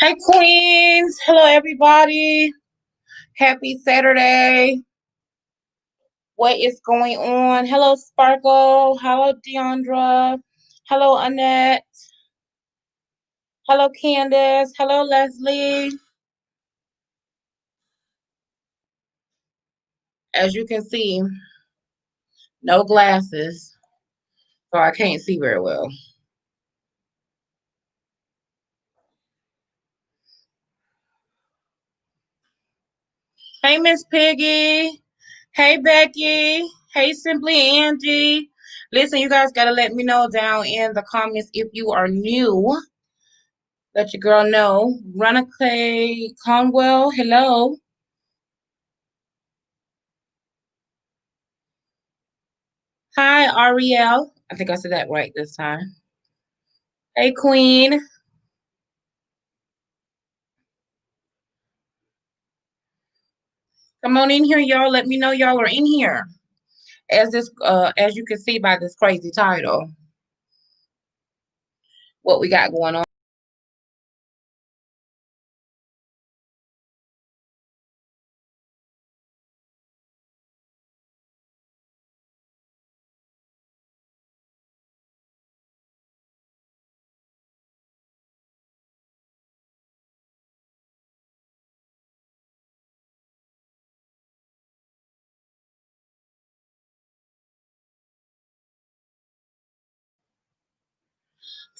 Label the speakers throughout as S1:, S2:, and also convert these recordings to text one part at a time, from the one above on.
S1: Hi, Queens. Hello, everybody. Happy Saturday. What is going on? Hello, Sparkle. Hello, Deandra. Hello, Annette. Hello, Candace. Hello, Leslie. As you can see, no glasses, so I can't see very well. Hey, Miss Piggy. Hey, Becky. Hey, Simply Angie. Listen, you guys got to let me know down in the comments if you are new. Let your girl know. Ronica Conwell, hello. Hi, Ariel. I think I said that right this time. Hey, Queen. Come on in here, y'all. Let me know y'all are in here. As you can see by this crazy title, what we got going on.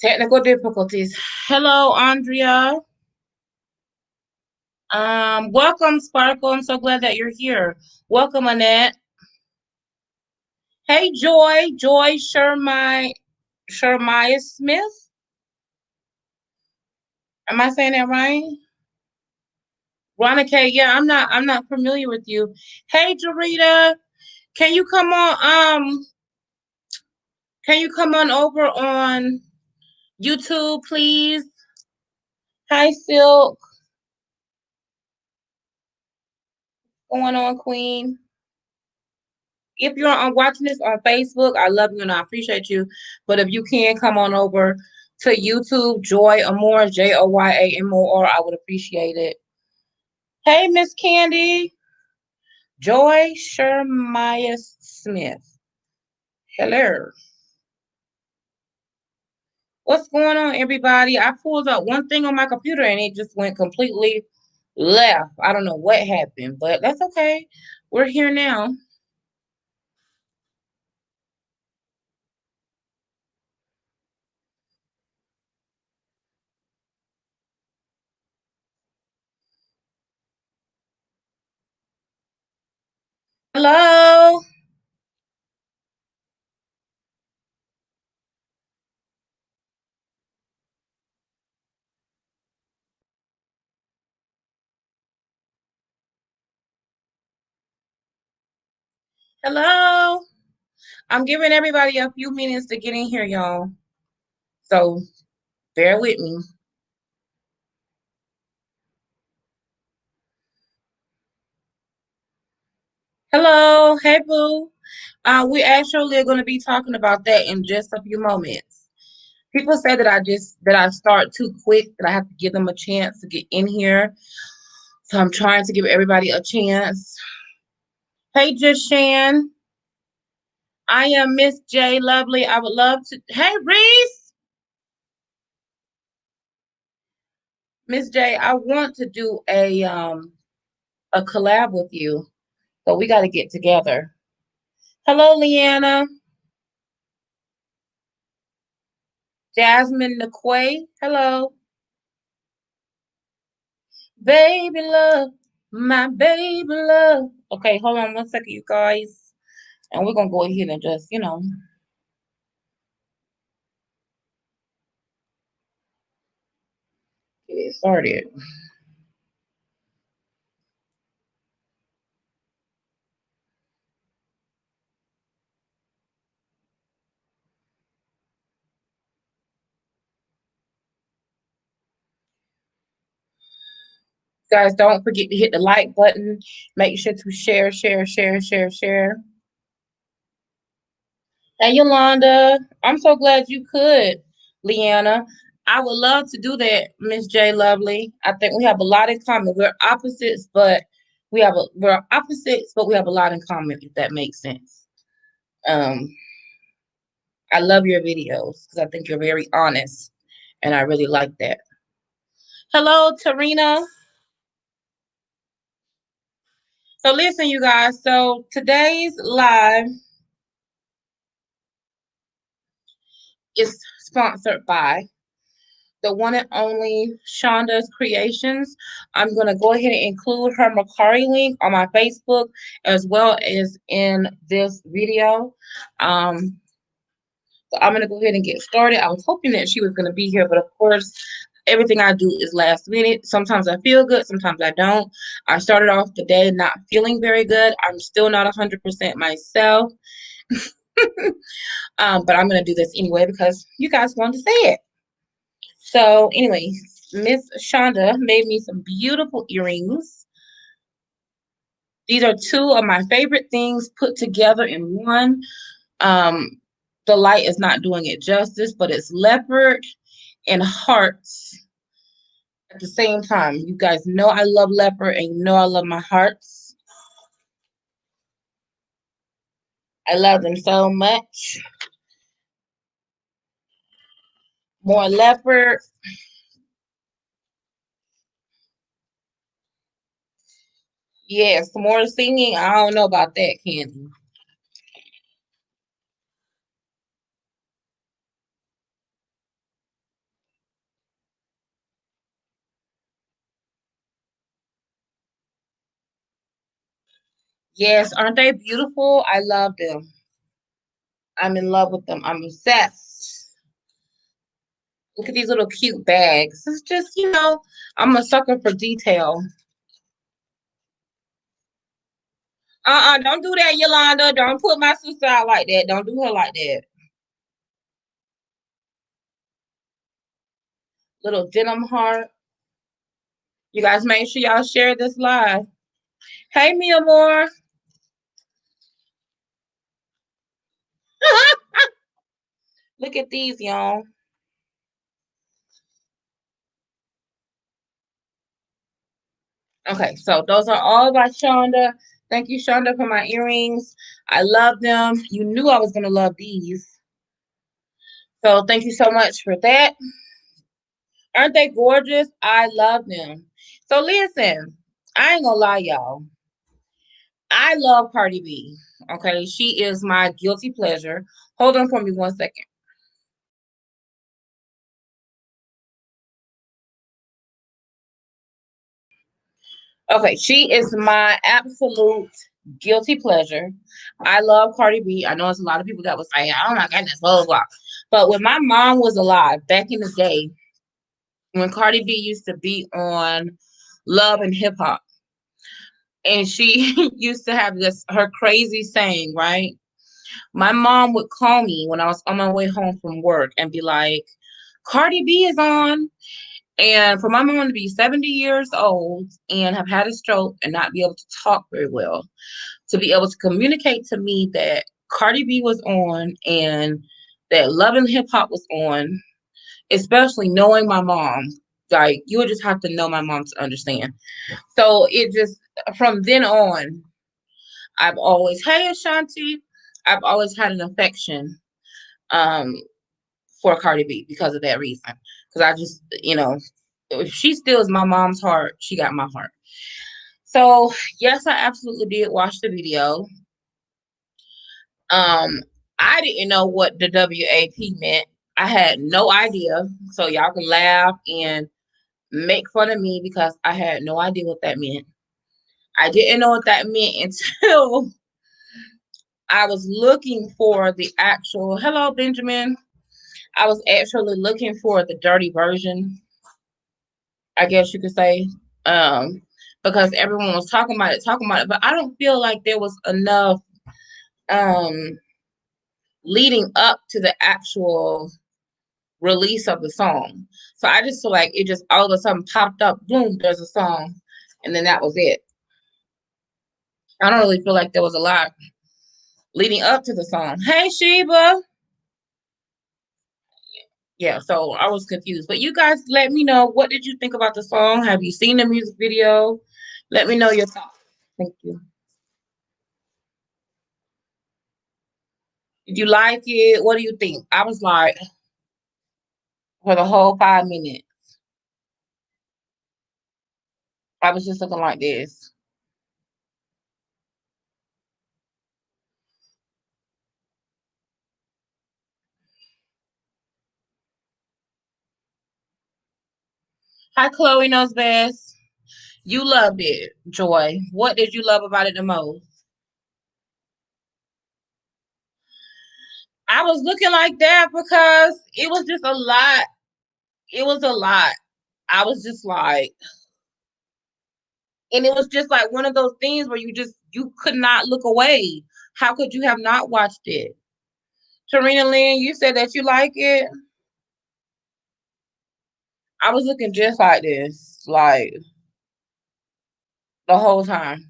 S1: Technical difficulties. Hello, Andrea. Welcome, Sparkle. I'm so glad that you're here. Welcome, Annette. Hey, Joy Shermiah Smith. Am I saying that right? Ronica, yeah, I'm not familiar with you. Hey, Jarita, can you come on can you come on over on YouTube, please? Hi, Silk. Going on, Queen. If you're watching this on Facebook, I love you and I appreciate you. But if you can come on over to YouTube, Joy Amore, Joya Amore, I would appreciate it. Hey, Miss Candy. Joy Shermiah Smith. Hello. What's going on, everybody? I pulled up one thing on my computer and it just went completely left. I don't know what happened, but that's okay. We're here now. Hello. Hello. I'm giving everybody a few minutes to get in here, y'all. So bear with me. Hello. Hey, boo. We actually are going to be talking about that in just a few moments. People say that I start too quick, that I have to give them a chance to get in here. So I'm trying to give everybody a chance. Hey, Just Shan. I am Miss J Lovely. I would love to. Hey, Reese. Miss J, I want to do a collab with you. So we got to get together. Hello, Leanna. Jasmine McQuay. Hello. Baby love. My baby love. Okay, hold on one second, you guys. And we're going to go ahead and just, get it started. Guys, don't forget to hit the like button. Make sure to share, share, share, share, share. Hey, Yolanda. I'm so glad you could, Leanna. I would love to do that, Miss J Lovely. I think we have a lot in common. We're opposites, but we have a lot in common, if that makes sense. Um, I love your videos because I think you're very honest, and I really like that. Hello, Tarina. So listen, you guys. So today's live is sponsored by the one and only Shonda's Creations. I'm going to go ahead and include her Macari link on my Facebook as well as in this video. So I'm going to go ahead and get started. I was hoping that she was going to be here, but of course, everything I do is last minute. Sometimes I feel good, sometimes I don't. I started off the day not feeling very good. I'm still not 100% myself. But I'm going to do this anyway because you guys wanted to say it. So anyway, Miss Shonda made me some beautiful earrings. These are two of my favorite things put together in one. Um, the light is not doing it justice, but it's leopard and hearts at the same time. You guys know I love leopard and you know I love my hearts. I love them so much. More leopard. Yes, more singing. I don't know about that, Candy. Yes, aren't they beautiful? I love them. I'm in love with them. I'm obsessed. Look at these little cute bags. It's just, I'm a sucker for detail. Don't do that, Yolanda. Don't put my sister out like that. Don't do her like that. Little denim heart. You guys make sure y'all share this live. Hey, Mia Moore. Look at these, y'all. Okay, so those are all by Shonda. Thank you, Shonda, for my earrings. I love them. You knew I was going to love these. So thank you so much for that. Aren't they gorgeous? I love them. So listen, I ain't gonna lie, y'all. I love Cardi B. Okay, she is my guilty pleasure. Hold on for me 1 second. Okay, she is my absolute guilty pleasure. I love Cardi B. I know there's a lot of people that was saying, "Oh my goodness, blah blah blah." But when my mom was alive back in the day, when Cardi B used to be on Love and Hip Hop, and she used to have this her crazy saying, right? My mom would call me when I was on my way home from work and be like, Cardi B is on. And for my mom to be 70 years old and have had a stroke and not be able to talk very well, to be able to communicate to me that Cardi B was on and that Love and Hip Hop was on, especially knowing my mom, like you would just have to know my mom to understand. So it just, from then on, I've always, hey Ashanti, I've always had an affection um, for Cardi B because of that reason. Because I just, if she steals my mom's heart, she got my heart. So yes, I absolutely did watch the video. Um, I didn't know what the WAP meant. I had no idea. So y'all can laugh and make fun of me because I had no idea what that meant. I didn't know what that meant until I was looking for the actual, hello, Benjamin. I was actually looking for the dirty version, I guess you could say, um, because everyone was talking about it, but I don't feel like there was enough um, leading up to the actual release of the song. So I just feel like it just all of a sudden popped up, boom, there's a song, and then that was it. I don't really feel like there was a lot leading up to the song. Hey, Sheba. Yeah, so I was confused. But you guys let me know, what did you think about the song? Have you seen the music video? Let me know your thoughts. Thank you. Did you like it? What do you think? I was like, for the whole 5 minutes, I was just looking like this. Hi, Chloe knows best. You loved it, Joy. What did you love about it the most? I was looking like that because it was just a lot. It was a lot. I was just like, and it was just like one of those things where you could not look away. How could you have not watched it? Tarina Lynn, you said that you like it. I was looking just like this, like the whole time.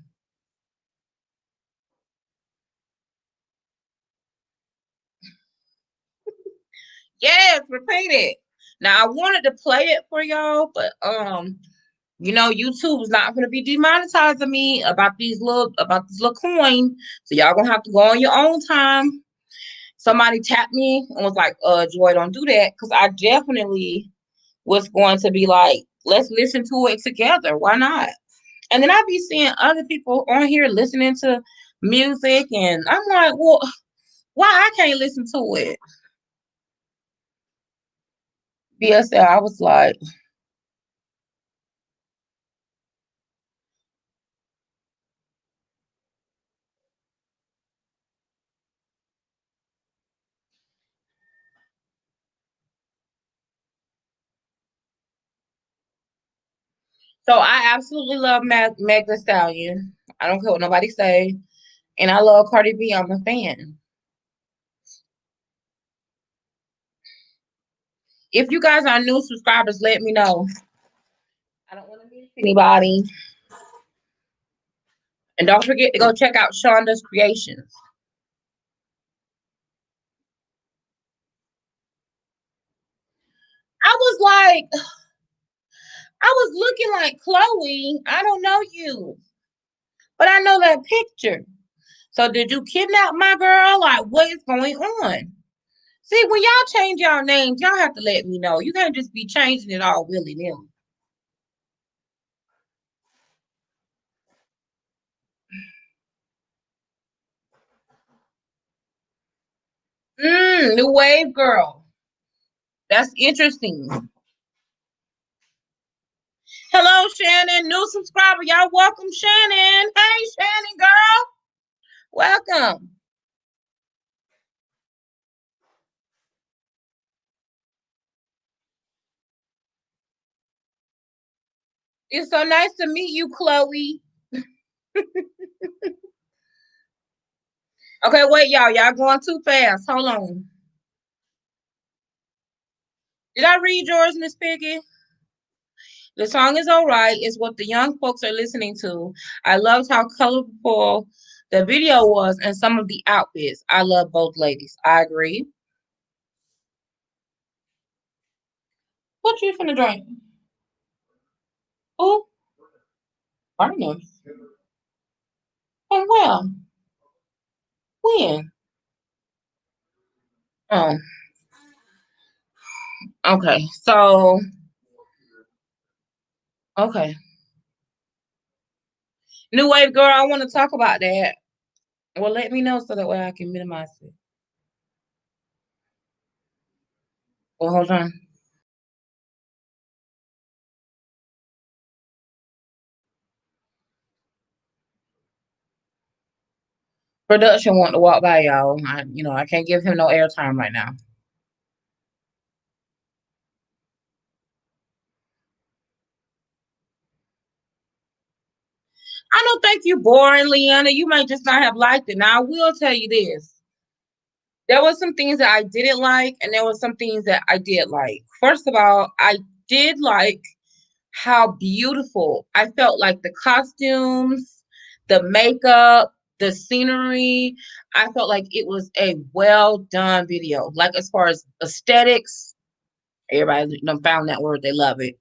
S1: Yes, repeat it. Now I wanted to play it for y'all, but YouTube is not gonna be demonetizing me about this little coin. So y'all gonna have to go on your own time. Somebody tapped me and was like, Joy, don't do that. Cause I definitely was going to be like, let's listen to it together. Why not? And then I be seeing other people on here listening to music, and I'm like, well, why I can't listen to it? BSL, I was like, so I absolutely love Meg Thee Stallion. I don't care what nobody say. And I love Cardi B. I'm a fan. If you guys are new subscribers, let me know. I don't want to miss anybody. And don't forget to go check out Shonda's Creations. I was like, I was looking like Chloe. I don't know you, but I know that picture. So did you kidnap my girl? Like, what is going on? See, when y'all change y'all names, y'all have to let me know. You can't just be changing it all willy nilly. New wave girl. That's interesting. Hello, Shannon. New subscriber. Y'all welcome, Shannon. Hey, Shannon, girl. Welcome. It's so nice to meet you, Chloe. Okay, wait, y'all. Y'all going too fast. Hold on. Did I read yours, Miss Piggy? The song is all right. It's what the young folks are listening to. I loved how colorful the video was and some of the outfits. I love both ladies. I agree. What you finna drink? Oh, I don't know. Oh, well, when? Oh, okay. So, okay. New Wave Girl, I want to talk about that. Well, let me know so that way I can minimize it. Well, hold on. Production want to walk by y'all. I can't give him no airtime right now. I don't think you boring, Leanna. You might just not have liked it. Now, I will tell you this. There was some things that I didn't like, and there was some things that I did like. First of all, I did like how beautiful I felt like the costumes, the makeup, the scenery. I felt like it was a well done video. Like as far as aesthetics, Everybody found that word. They love it.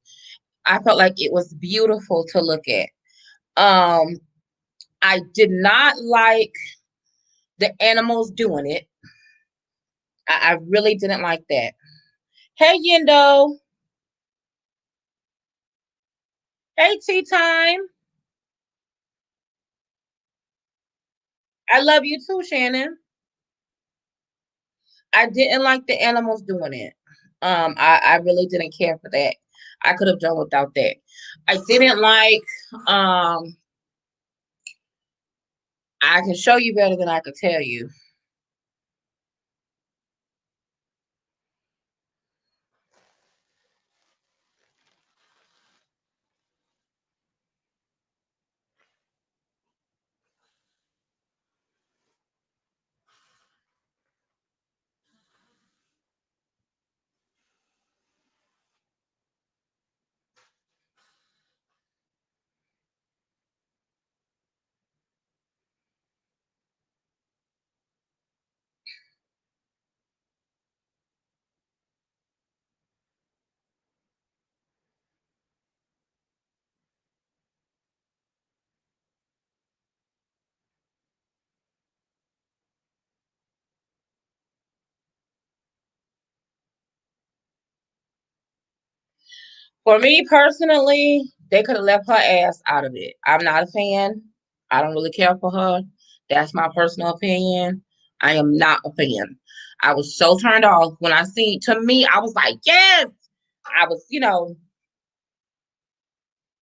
S1: I felt like it was beautiful to look at. Um, I did not like the animals doing it. I really didn't like that. Hey, Yendo. Hey, Tea Time. I love you too, Shannon. I didn't like the animals doing it. I really didn't care for that. I could have done without that. I didn't like I can show you better than I could tell you. For me personally, they could have left her ass out of it. I'm not a fan. I don't really care for her. That's my personal opinion. I am not a fan. I was so turned off when I seen. To me, I was like, yes. I was,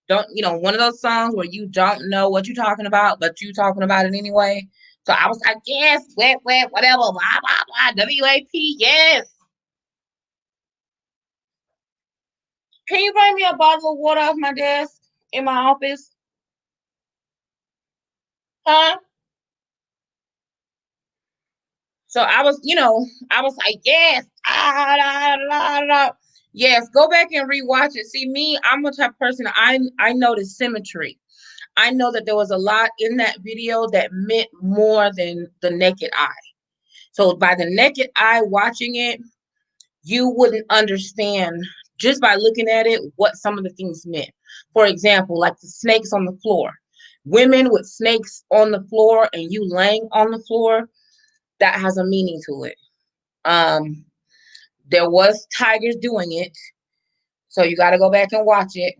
S1: don't one of those songs where you don't know what you're talking about, but you talking about it anyway. So I was like, yes, wet, wet, whatever, blah blah blah, WAP, yes. Can you bring me a bottle of water off my desk in my office? Huh? So I was like, yes, yes. Go back and rewatch it. See, me, I'm the type of person. I notice symmetry. I know that there was a lot in that video that meant more than the naked eye. So by the naked eye watching it, you wouldn't understand just by looking at it what some of the things meant. For example, like the snakes on the floor. Women with snakes on the floor and you laying on the floor, that has a meaning to it. Um, there was tigers doing it, so you got to go back and watch it.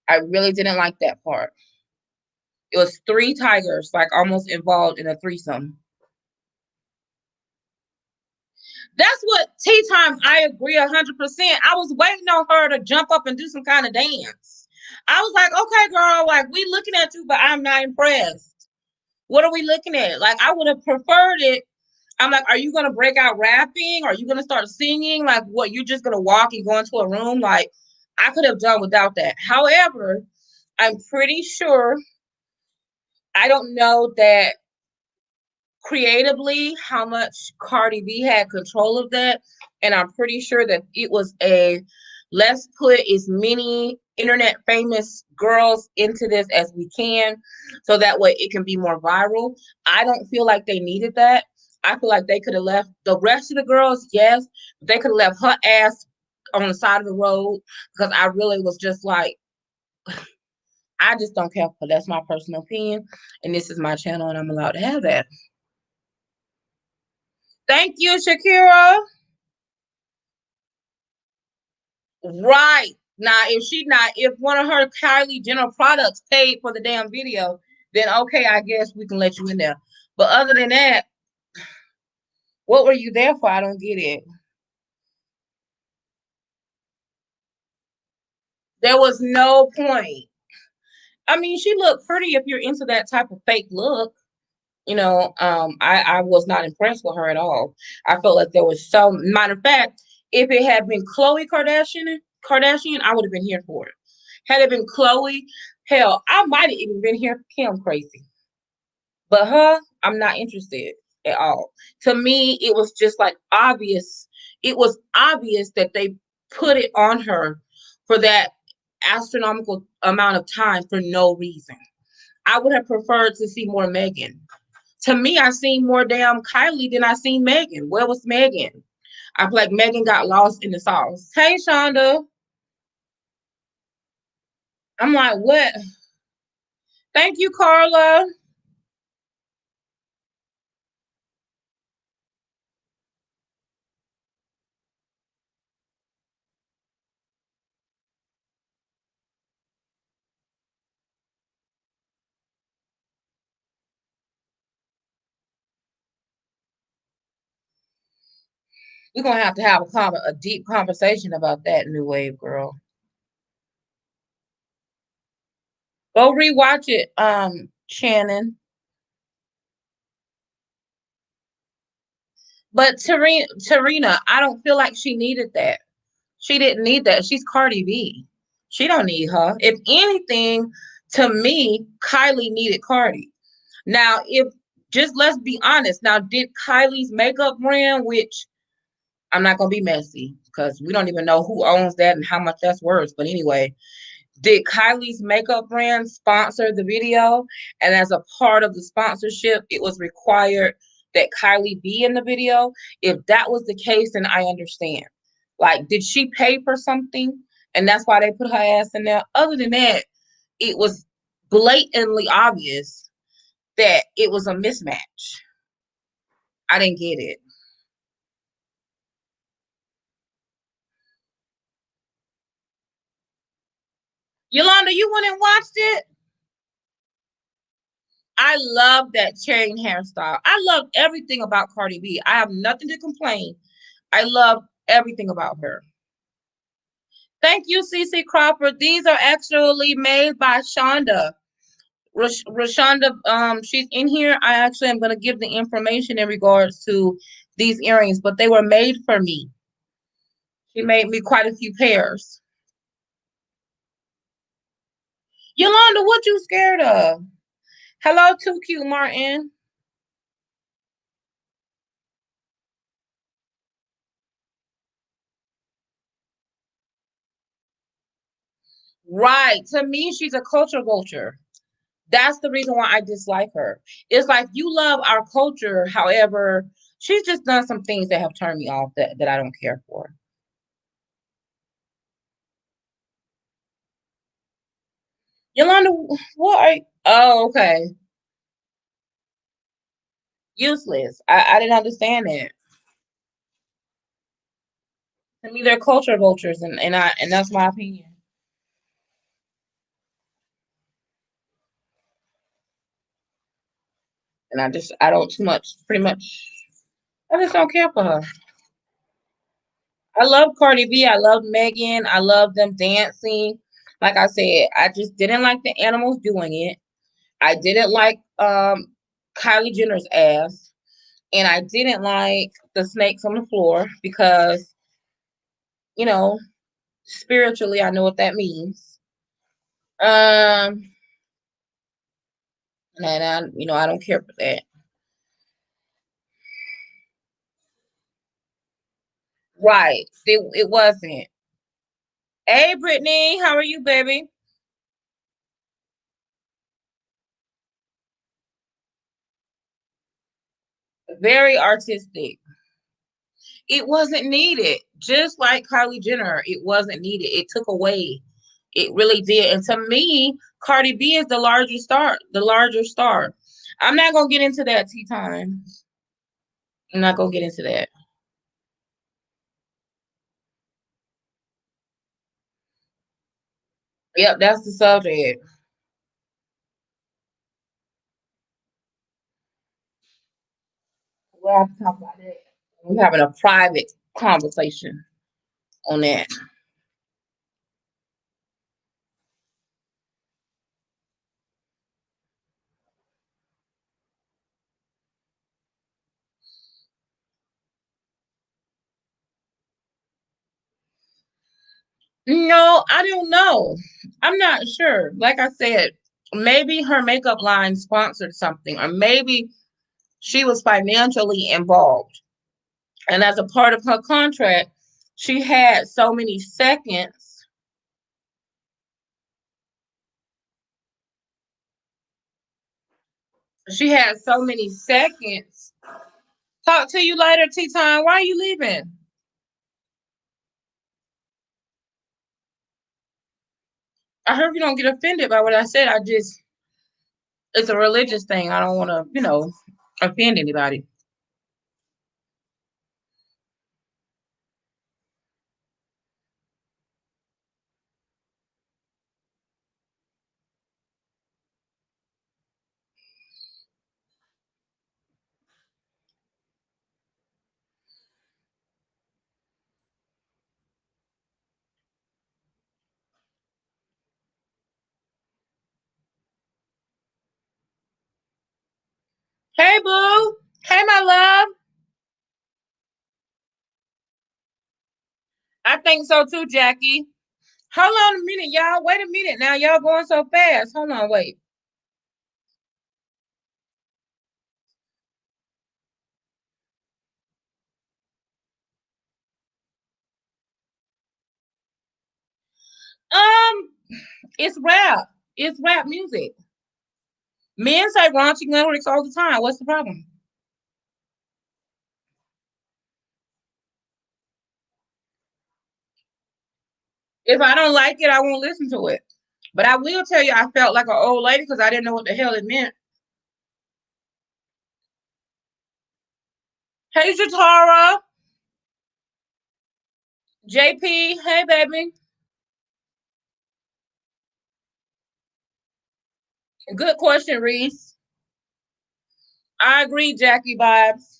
S1: I really didn't like that part. It was three tigers, like almost involved in a threesome. That's what tea time. I agree 100%. I was waiting on her to jump up and do some kind of dance. I was like, okay, girl, like we looking at you, but I'm not impressed. What are we looking at? Like I would have preferred it. I'm like, are you gonna break out rapping? Are you gonna start singing? Like what? You're just gonna walk and go into a room? Like I could have done without that. However, I'm pretty sure. I don't know that creatively how much Cardi B had control of that. And I'm pretty sure that it was a let's put as many internet famous girls into this as we can so that way it can be more viral. I don't feel like they needed that. I feel like they could have left the rest of the girls, yes, but they could have left her ass on the side of the road because I really was just like, I just don't care for that's my personal opinion. And this is my channel and I'm allowed to have that. Thank you, Shakira. Right. Now, if one of her Kylie Jenner products paid for the damn video, then okay, I guess we can let you in there. But other than that, what were you there for? I don't get it. There was no point. I mean, she looked pretty if you're into that type of fake look. I was not impressed with her at all. I felt like there was so matter of fact, if it had been Kardashian, I would have been here for it. Had it been Chloe, hell, I might have even been here for Kim crazy. But her, I'm not interested at all. To me, it was just like obvious. It was obvious that they put it on her for that astronomical amount of time for no reason. I would have preferred to see more Megan. To me, I seen more damn Kylie than I seen Megan. Where was Megan? I feel like Megan got lost in the sauce. Hey, Shonda. I'm like, what? Thank you, Carla. We're gonna have a deep conversation about that new wave girl. Go rewatch it, Shannon. But Tarina, I don't feel like she needed that. She didn't need that. She's Cardi B. She don't need her. If anything, to me, Kylie needed Cardi. Now, if just let's be honest. Now, did Kylie's makeup brand, which I'm not gonna be messy because we don't even know who owns that and how much that's worth. But anyway, did Kylie's makeup brand sponsor the video? And as a part of the sponsorship, it was required that Kylie be in the video. If that was the case, then I understand. Like, did she pay for something? And that's why they put her ass in there. Other than that, it was blatantly obvious that it was a mismatch. I didn't get it. Yolanda, you went and watched it? I love that chain hairstyle. I love everything about Cardi B. I have nothing to complain. I love everything about her. Thank you, CC Crawford. These are actually made by Shonda. Rashonda, she's in here. I actually am going to give the information in regards to these earrings, but they were made for me. She made me quite a few pairs. Yolanda, what you scared of? Hello, too cute Martin. Right. To me, she's a culture vulture. That's the reason why I dislike her. It's like you love our culture, however, she's just done some things that have turned me off that I don't care for. Yolanda, what are you? Oh, okay. Useless. I didn't understand that. To me, they're culture vultures, and that's my opinion. And I don't too much, pretty much. I just don't care for her. I love Cardi B. I love Megan. I love them dancing. Like I said, I just didn't like the animals doing it. I didn't like Kylie Jenner's ass, and I didn't like the snakes on the floor because you know spiritually I know what that means. Um, and I don't care for that. Right? It wasn't. Hey, Brittany, how are you, baby? Very artistic. It wasn't needed. Just like Kylie Jenner, it wasn't needed. It took away. It really did. And to me, Cardi B is the larger star, the larger star. I'm not gonna get into that tea time. I'm not gonna get into that. Yep, that's the subject. We'll have to talk about that. We're having a private conversation on that. No, I don't know. I'm not sure. Like I said, maybe her makeup line sponsored something, or maybe she was financially involved. And as a part of her contract, she had so many seconds. She had so many seconds. Talk to you later, Tea Time. Why are you leaving? I hope you don't get offended by what I said. It's a religious thing. I don't want to, offend anybody. Hey, boo. Hey, my love. I think so too, Jackie. Hold on a minute, y'all. Wait a minute now. Y'all going so fast. Hold on, wait. Um, it's rap. It's rap music. Men say raunchy lyrics all the time. What's the problem? If I don't like it, I won't listen to it. But I will tell you, I felt like an old lady because I didn't know what the hell it meant. Hey, Jatara. JP. Hey, baby. Good question, Reese. I agree, Jackie Vibes.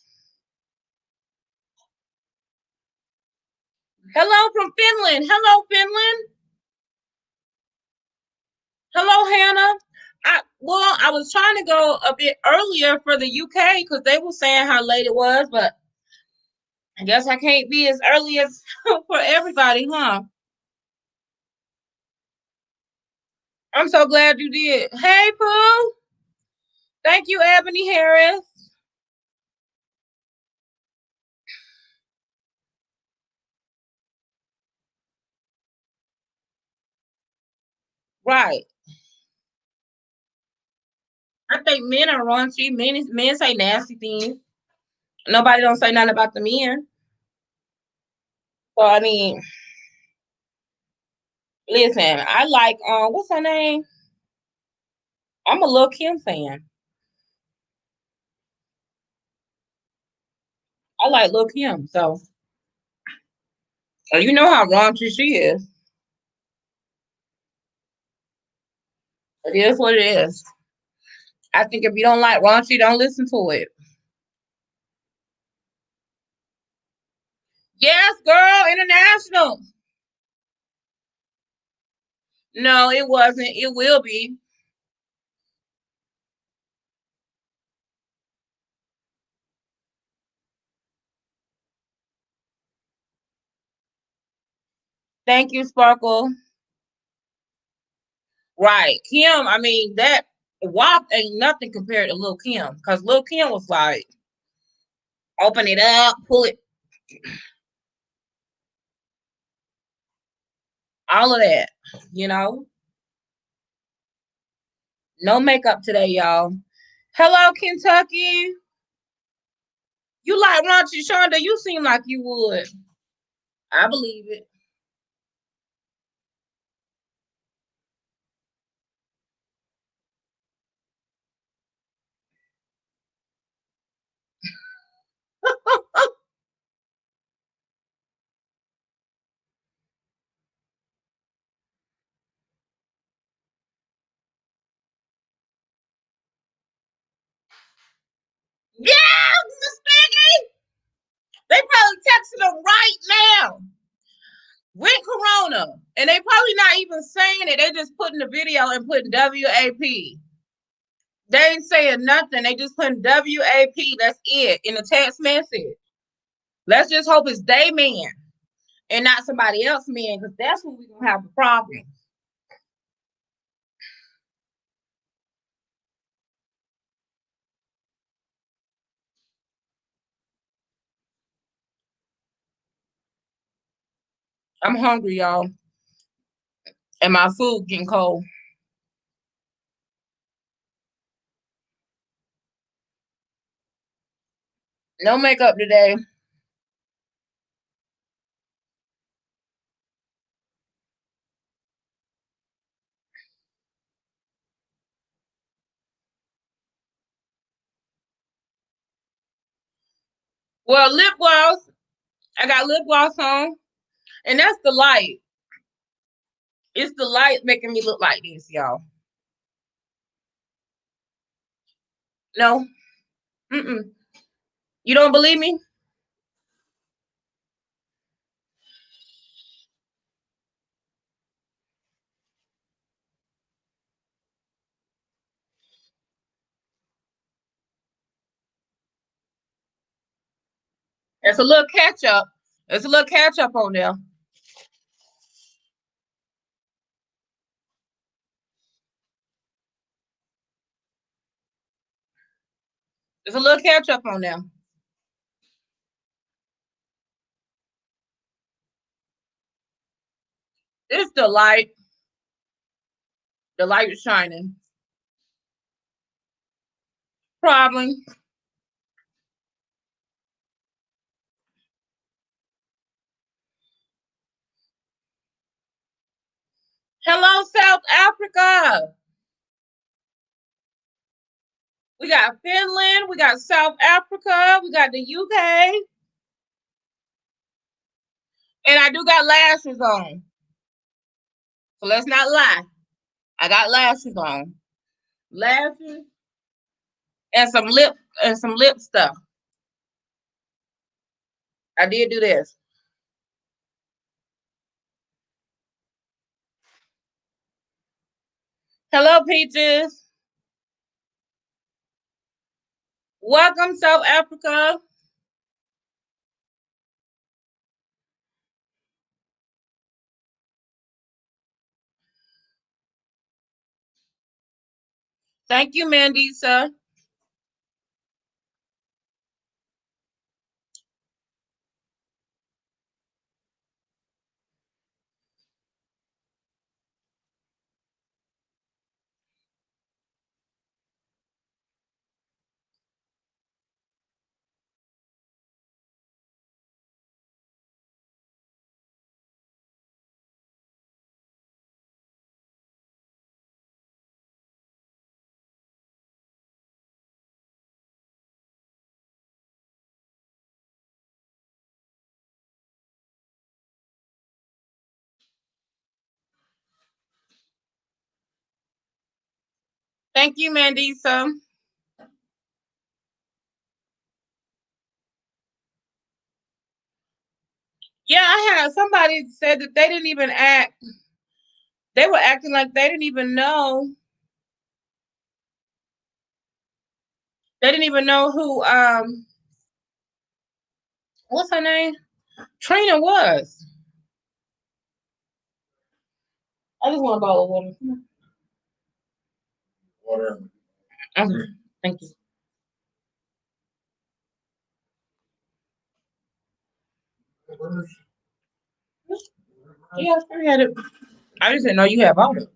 S1: Hello from Finland. Hello, Finland. Hello, Hannah. I was trying to go a bit earlier for the UK because they were saying how late it was, but I guess I can't be as early as for everybody, huh? I'm so glad you did. Hey, Pooh. Thank you, Ebony Harris. Right. I think men are raunchy. Men say nasty things. Nobody don't say nothing about the men. So I mean, listen, I like what's her name? I'm a Lil Kim fan. I like Lil Kim, so you know how raunchy she is. It is what it is. I think if you don't like raunchy, don't listen to it. Yes, girl, international. No, it wasn't. It will be. Thank you, Sparkle. Right. Kim, I mean, that WAP ain't nothing compared to Lil Kim. Because Lil Kim was like, open it up, pull it, all of that, you know? No makeup today, y'all. Hello, Kentucky. You like raunchy, Shonda? You seem like you would. I believe it. Yeah, Miss Piggy. They probably texting them right now with Corona. And they probably not even saying it. They just putting the video and putting WAP. They ain't saying nothing. They just putting WAP. That's it in a text message. Let's just hope it's they man and not somebody else man, because that's when we gonna have a problem. I'm hungry, y'all, and my food getting cold. No makeup today. Well, lip gloss. I got lip gloss on, and that's the light. It's the light making me look like this, y'all. No. Mm-mm. You don't believe me? There's a little catch up. There's a little catch up on there. There's a little catch up on there. It's the light. The light is shining. Probably. Hello, South Africa. We got Finland. We got South Africa. We got the UK. And I do got lashes on. So let's not lie. I got lashes on. Lashes and some lip stuff. I did do this. Hello, Peaches. Welcome, South Africa. Thank you, Mandisa. Thank you, Mandisa. Yeah, I had somebody said that they didn't even act. They were acting like they didn't even know. They didn't even know who what's her name? Trina was. I just want a bottle of water. Water. Okay. Thank you. Yeah, I had it. I just didn't know you had bought it.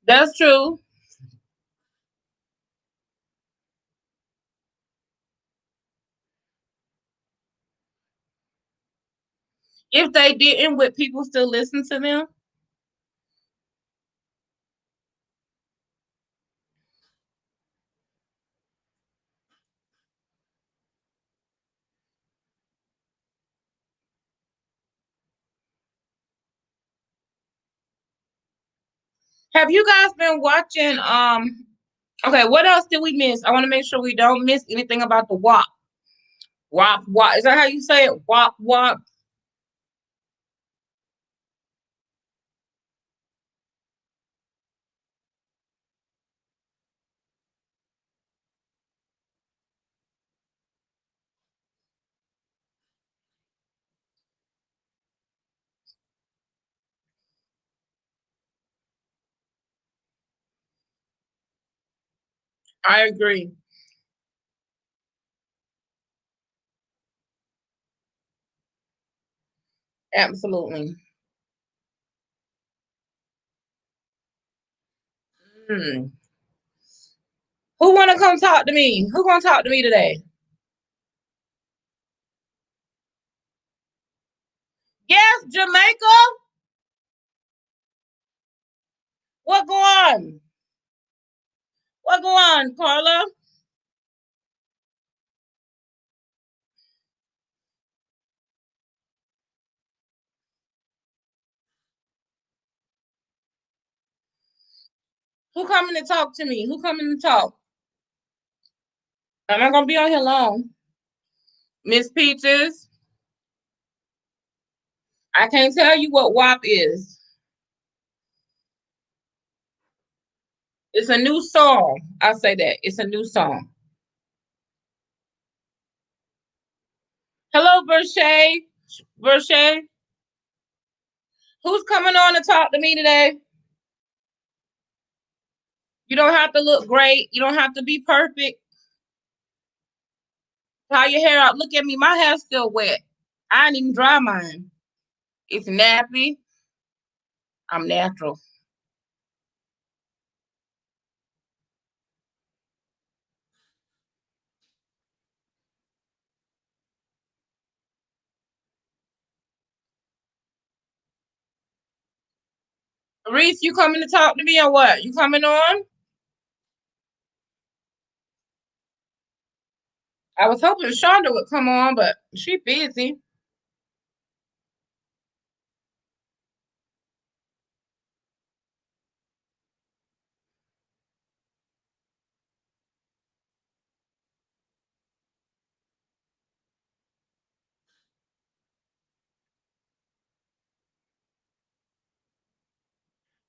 S1: That's true. If they didn't, would people still listen to them? Have you guys been watching okay, what else did we miss? I want to make sure we don't miss anything about the WAP. WAP WAP. Is that how you say it? WAP WAP. I agree. Absolutely. Hmm. Who want to come talk to me? Who gonna talk to me today? Yes, Jamaica. What go on? What go on, Carla? Who coming to talk to me? Who coming to talk? I'm not gonna be on here long. Miss Peaches, I can't tell you what WAP is. It's a new song. I'll say that. It's a new song. Hello, Vershay. Vershay. Who's coming on to talk to me today? You don't have to look great. You don't have to be perfect. Tie your hair out. Look at me. My hair's still wet. I didn't even dry mine. It's nappy. I'm natural. Reese, you coming to talk to me or what? You coming on? I was hoping Shonda would come on, but she busy.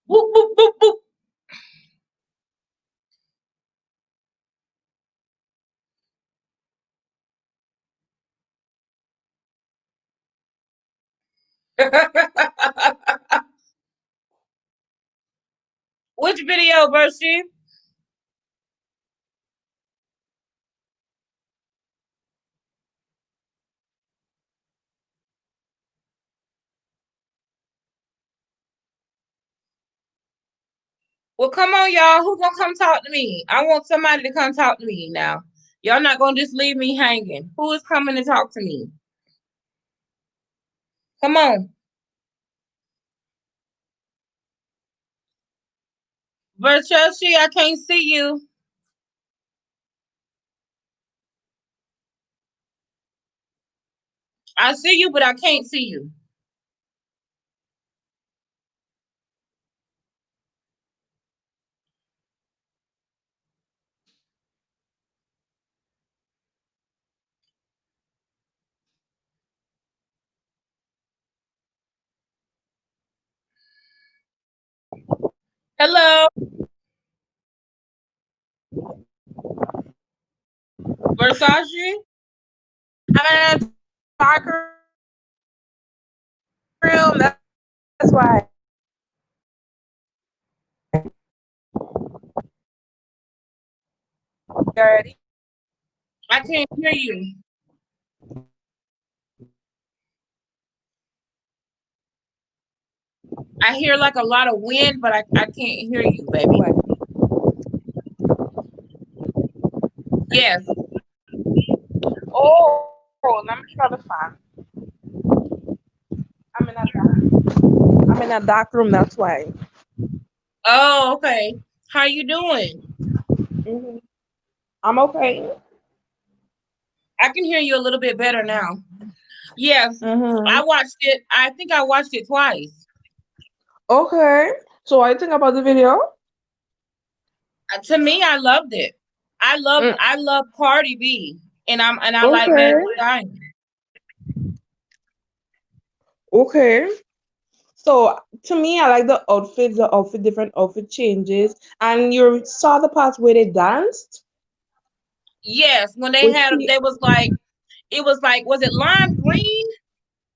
S1: Boop, boop, boop, boop. Which video, Bercy? Well, come on, y'all. Who gonna come talk to me? I want somebody to come talk to me now. Y'all not gonna just leave me hanging. Who is coming to talk to me? Come on. Versace, I can't see you. I see you, but I can't see you. Hello, Versace.
S2: I'm in a dark room. That's why. Already.
S1: I can't hear you. I hear like a lot of wind, but I can't hear you, baby.
S2: What?
S1: Yes.
S2: Oh, let me try the fan. I'm in a I'm in a dark room. That's why.
S1: Oh, okay. How you doing?
S2: hmm I'm okay.
S1: I can hear you a little bit better now. Yes,
S2: hmm
S1: I watched it. I think I watched it twice.
S2: Okay. So what do you think about the video?
S1: To me, I loved it.
S2: Mm,
S1: I love Cardi B, and I like Meg
S2: okay.
S1: Thee Stallion.
S2: Okay. So to me, I like the outfits, different outfit changes, and you saw the parts where they danced.
S1: Yes, when they
S2: Was
S1: had
S2: she?
S1: they was like it was like was it lime green?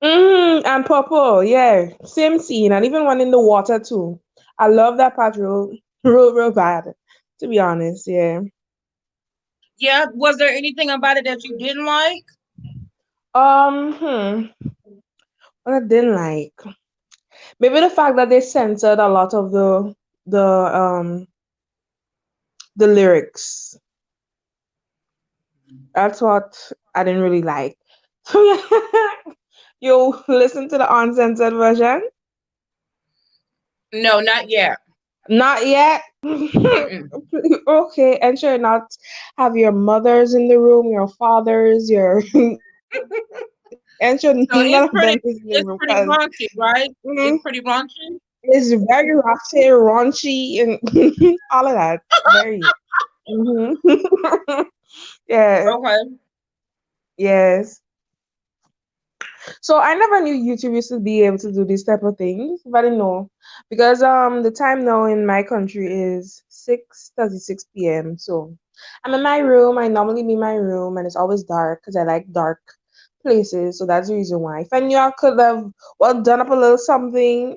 S2: And purple, yeah, same scene, and even one in the water too. I love that part real bad, to be honest. Yeah.
S1: Yeah. Was there anything about it that you didn't like?
S2: What I didn't like, maybe the fact that they censored a lot of the um the lyrics. That's what I didn't really like. You listen to the uncensored version?
S1: No, not yet.
S2: Not yet.
S1: Mm-mm.
S2: Okay, and sure not have your mothers in the room, your fathers, your and sure none of
S1: So
S2: them is in the room
S1: it's
S2: because
S1: pretty raunchy, right? It's pretty raunchy.
S2: it's very ratchet, raunchy, and all of that. Very. Hmm. Yeah.
S1: Okay.
S2: Yes. So I never knew YouTube used to be able to do these type of things, but I know because the time now in my country is 6:36 p.m. So I'm in my room. I normally be in my room, and it's always dark because I like dark places. So that's the reason why. If I knew I could have well done up a little something,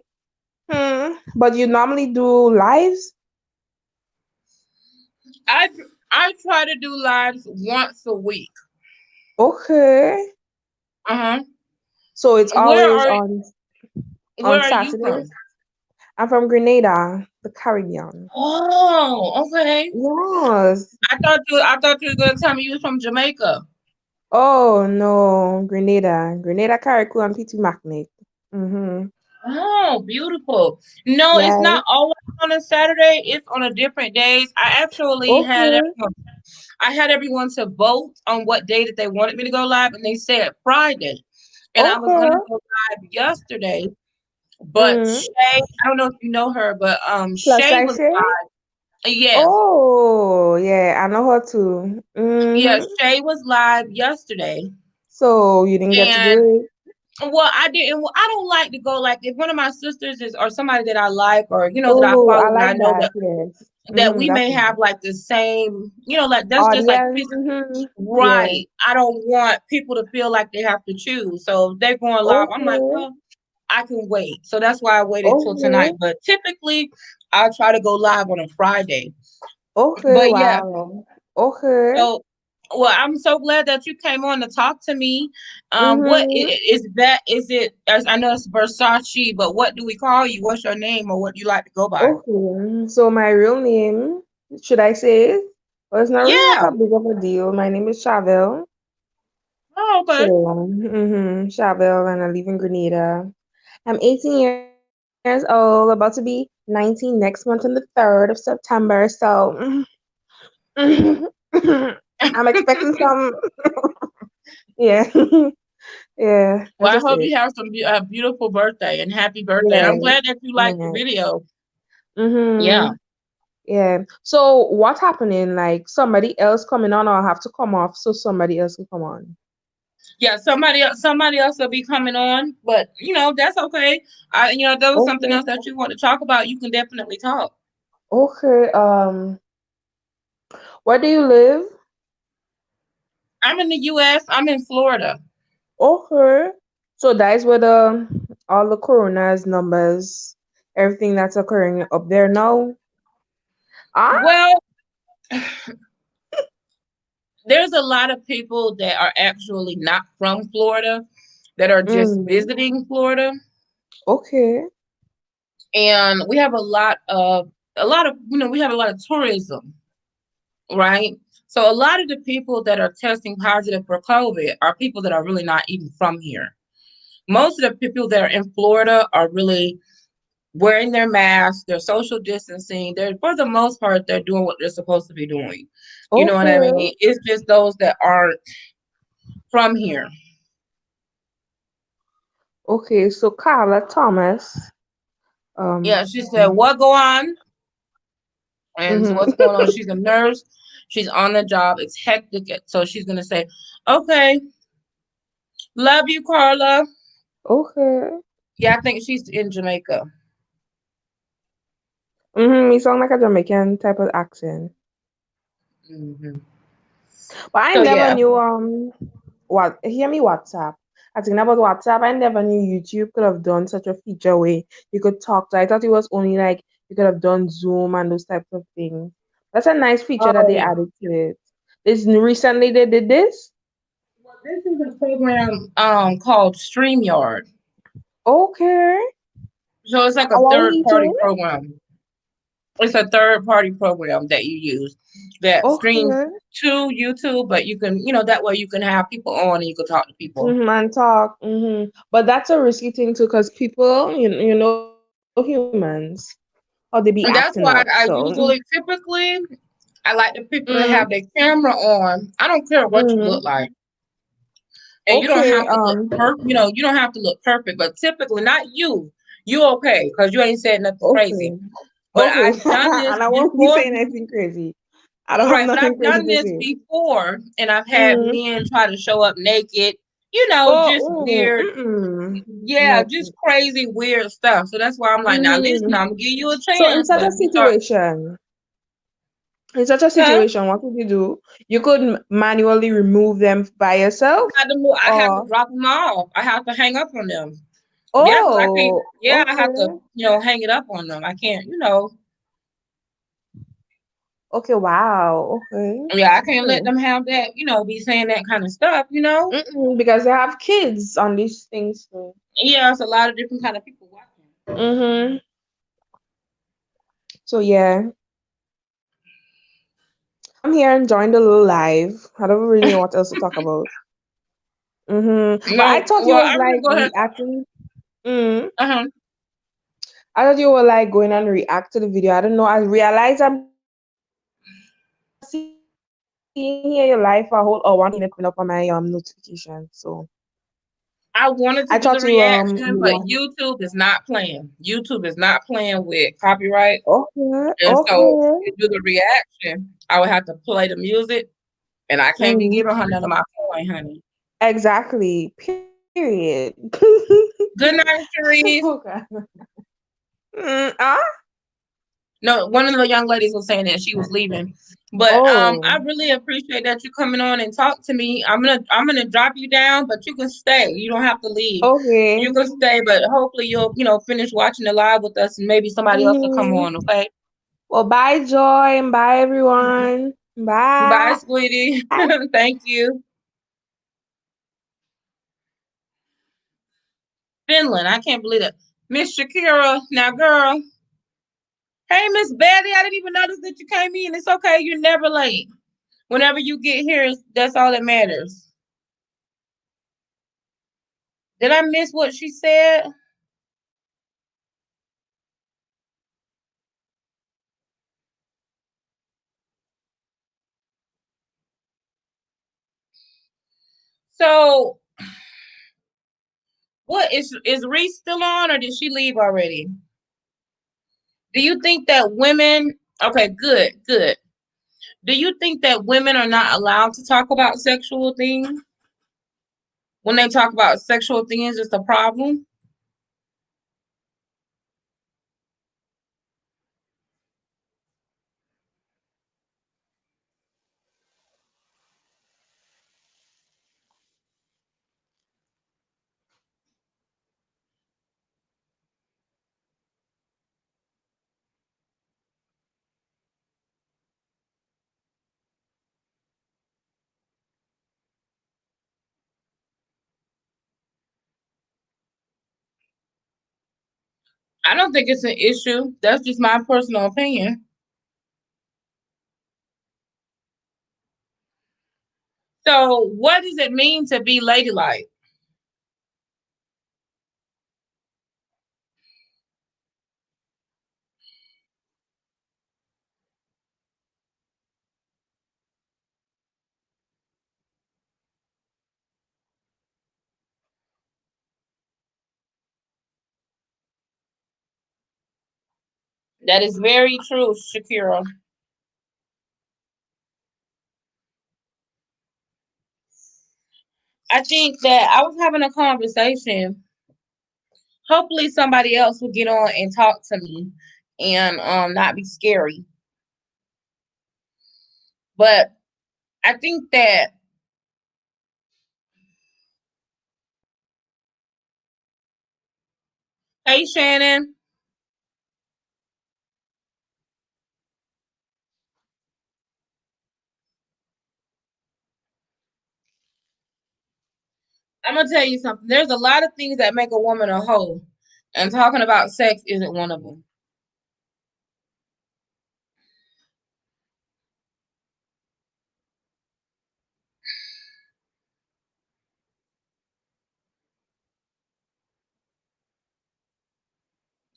S2: but you normally do lives,
S1: I I try to do lives once a week.
S2: okay.
S1: Uh-huh.
S2: So it's
S1: Where
S2: always
S1: are
S2: on
S1: where are you
S2: Saturdays.
S1: from?
S2: I'm from Grenada, the Caribbean.
S1: Oh, okay.
S2: Yes.
S1: I thought you were gonna tell me you was from Jamaica.
S2: Oh no, Grenada, Grenada, Carriacou, and PT Magnet. Mm-hmm.
S1: Oh, beautiful. No, it's
S2: Yes.
S1: not always on a Saturday. It's on a different days.
S2: Okay.
S1: I had everyone to vote on what day that they wanted me to go live, and they said Friday. And I was gonna
S2: Okay.
S1: go live yesterday, but
S2: Mm.
S1: Shay, I don't know if you know her, but
S2: Plus
S1: Shay
S2: I
S1: was
S2: say,
S1: live. Yes,
S2: oh yeah, I know her too.
S1: yes,
S2: Mm-hmm.
S1: Shay was live yesterday,
S2: So you didn't get to do
S1: and
S2: it.
S1: well, I didn't. Well, I don't like to go like if one of my sisters is or somebody that I like or that I
S2: Oh,
S1: follow
S2: I
S1: and I
S2: like
S1: know
S2: that.
S1: that
S2: Yes.
S1: we
S2: That's
S1: may have
S2: nice.
S1: like the same, like that's just like
S2: Audience. Mm-hmm. Yeah.
S1: right. I don't want people to feel like they have to choose. So if they're going live, I'm like,
S2: Okay.
S1: well, I can wait. So that's why I waited till tonight.
S2: Okay.
S1: But typically, I'll try to go live on a Friday.
S2: Okay.
S1: But yeah,
S2: Wow. Okay.
S1: so well, I'm so glad that you came on to talk to me.
S2: Mm-hmm.
S1: Is that? Is it? As I know it's Versace, but what do we call you? What's your name, or what do you like to go by?
S2: Okay, so my real name, should I say it? Well, it's not really like
S1: Yeah.
S2: a big of a deal. My name is Chavel.
S1: Oh,
S2: So,
S1: okay.
S2: Chavel, and I live in Grenada. I'm 18 years old, about to be 19 next month on the 3rd of September. So, I'm expecting some. Yeah, yeah, that's
S1: Well, I
S2: just
S1: hope
S2: it.
S1: you have some beautiful birthday and happy birthday. And I'm
S2: Yeah,
S1: glad that you liked the
S2: yeah.
S1: video.
S2: Mm-hmm.
S1: Yeah.
S2: Yeah. So what happening? Like somebody else coming on, or I have to come off so somebody else can come on.
S1: Yeah, somebody else will be coming on, but that's okay. If there was something
S2: Okay.
S1: else that you want to talk about, you can definitely talk.
S2: Okay. Where do you live?
S1: I'm in the US. I'm in Florida.
S2: Okay. So that is where the all the coronas numbers, everything that's occurring up there now. Ah.
S1: Well, there's a lot of people that are actually not from Florida that are just
S2: Mm.
S1: visiting Florida,
S2: Okay.
S1: and we have we have a lot of tourism, right? So a lot of the people that are testing positive for COVID are people that are really not even from here. Most of the people that are in Florida are really wearing their masks, they're social distancing. They're for the most part they're doing what they're supposed to be doing. You know what I
S2: Okay.
S1: mean? It's just those that aren't from here.
S2: Okay. So Carla Thomas.
S1: Yeah, she said,
S2: Mm-hmm.
S1: "What go on?" And so what's going on? She's a nurse. She's on the job. It's hectic. So she's gonna say, "Okay, love you, Carla."
S2: Okay.
S1: Yeah, I think she's in Jamaica.
S2: Mm-hmm. You sound like a Jamaican type of accent.
S1: Hmm.
S2: But I
S1: So
S2: never
S1: yeah.
S2: knew what hear me WhatsApp. I think about WhatsApp. I never knew YouTube could have done such a feature where you could talk to. I thought it was only like you could have done Zoom and those types of things. That's a nice feature that they
S1: Oh,
S2: added to it. This recently they did this.
S1: well, this is a program called StreamYard.
S2: Okay.
S1: So it's like a
S2: How are
S1: third
S2: we
S1: party
S2: doing?
S1: program. It's a third party program that you use that streams
S2: Okay.
S1: to YouTube, but you can, that way you can have people on and you can talk to people.
S2: And talk. But that's a risky thing too, because people, humans, how they be acting up.
S1: And that's
S2: So,
S1: why I usually, typically, I like the people to
S2: mm,
S1: have their camera on. I don't care what you
S2: mm.
S1: look like. And you don't
S2: Okay.
S1: have to look perfect, you don't have to look perfect, but typically, not you. You okay, because you ain't said nothing crazy.
S2: Okay.
S1: But
S2: Okay.
S1: I've done this
S2: And I won't be
S1: before.
S2: saying anything crazy. I don't have
S1: Right, but
S2: nothing
S1: I've
S2: crazy
S1: done
S2: to
S1: this
S2: say.
S1: before, and I've had
S2: Mm.
S1: men try to show up naked, just
S2: Oh,
S1: weird, yeah,
S2: no.
S1: just crazy, weird stuff. So that's why I'm like, now listen,
S2: Mm.
S1: I'm gonna give you a
S2: So in
S1: chance,
S2: such
S1: but
S2: a
S1: if you start,
S2: situation, in such a
S1: huh?
S2: situation, what would you do? You could manually remove them by yourself,
S1: I had to
S2: or
S1: drop them off. I have to hang up on them. Yeah, because I can't.
S2: oh,
S1: Yeah, I have to,
S2: okay,
S1: hang it up on them. I can't,
S2: okay, wow, okay.
S1: yeah, I can't let
S2: Hmm.
S1: them have that, be saying that kind of stuff.
S2: Because they have kids on these things too.
S1: Yeah, it's a lot of different kind of people watching.
S2: Mm-hmm. So yeah, I'm here enjoying the little live. I don't really know what else to talk about. But I
S1: No,
S2: thought you
S1: well,
S2: was
S1: I'm gonna
S2: like
S1: go ahead.
S2: reacting. Mm.
S1: Uh-huh.
S2: I thought you were like going and react to the video. I don't know. I realized I'm seeing here your life for a whole hour and it's coming up on my notification. So
S1: I
S2: I thought
S1: wanted to
S2: you
S1: do the
S2: you
S1: reaction, but
S2: want.
S1: YouTube is not playing. YouTube is not playing with copyright.
S2: Okay,
S1: And so
S2: okay.
S1: to do the reaction, I would have to play the music, and I can't be
S2: Mm,
S1: giving her none of my coin, honey.
S2: exactly. Period.
S1: Good night, Cherise.
S2: Okay.
S1: No, one of the young ladies was saying that she was leaving. But I
S2: Oh,
S1: really appreciate that you coming on and talk to me. I'm gonna drop you down, but you can stay. You don't have to leave.
S2: okay.
S1: You can stay, but hopefully you'll finish watching the live with us, and maybe somebody else will come
S2: hmm
S1: on. Okay.
S2: Well, bye, Joy, and bye, everyone.
S1: Bye,
S2: Bye.
S1: sweetie. Thank you. Finland. I can't believe it. Miss Shakira. Now, girl. Hey, Miss Betty. I didn't even notice that you came in. It's okay. You're never late. Whenever you get here, that's all that matters. Did I miss what she said? So, what is Reese still on, or did she leave already? Do you think that women? Okay, good, good. Do you think that women are not allowed to talk about sexual things? When they talk about sexual things, it's a problem. I don't think it's an issue. That's just my personal opinion. So, what does it mean to be ladylike? That is very true, Shakira. I think that I was having a conversation. Hopefully, somebody else will get on and talk to me and not be scary. But I think that, hey, Shannon, I'm gonna tell you something. There's a lot of things that make a woman a hoe, and talking about sex isn't one of them.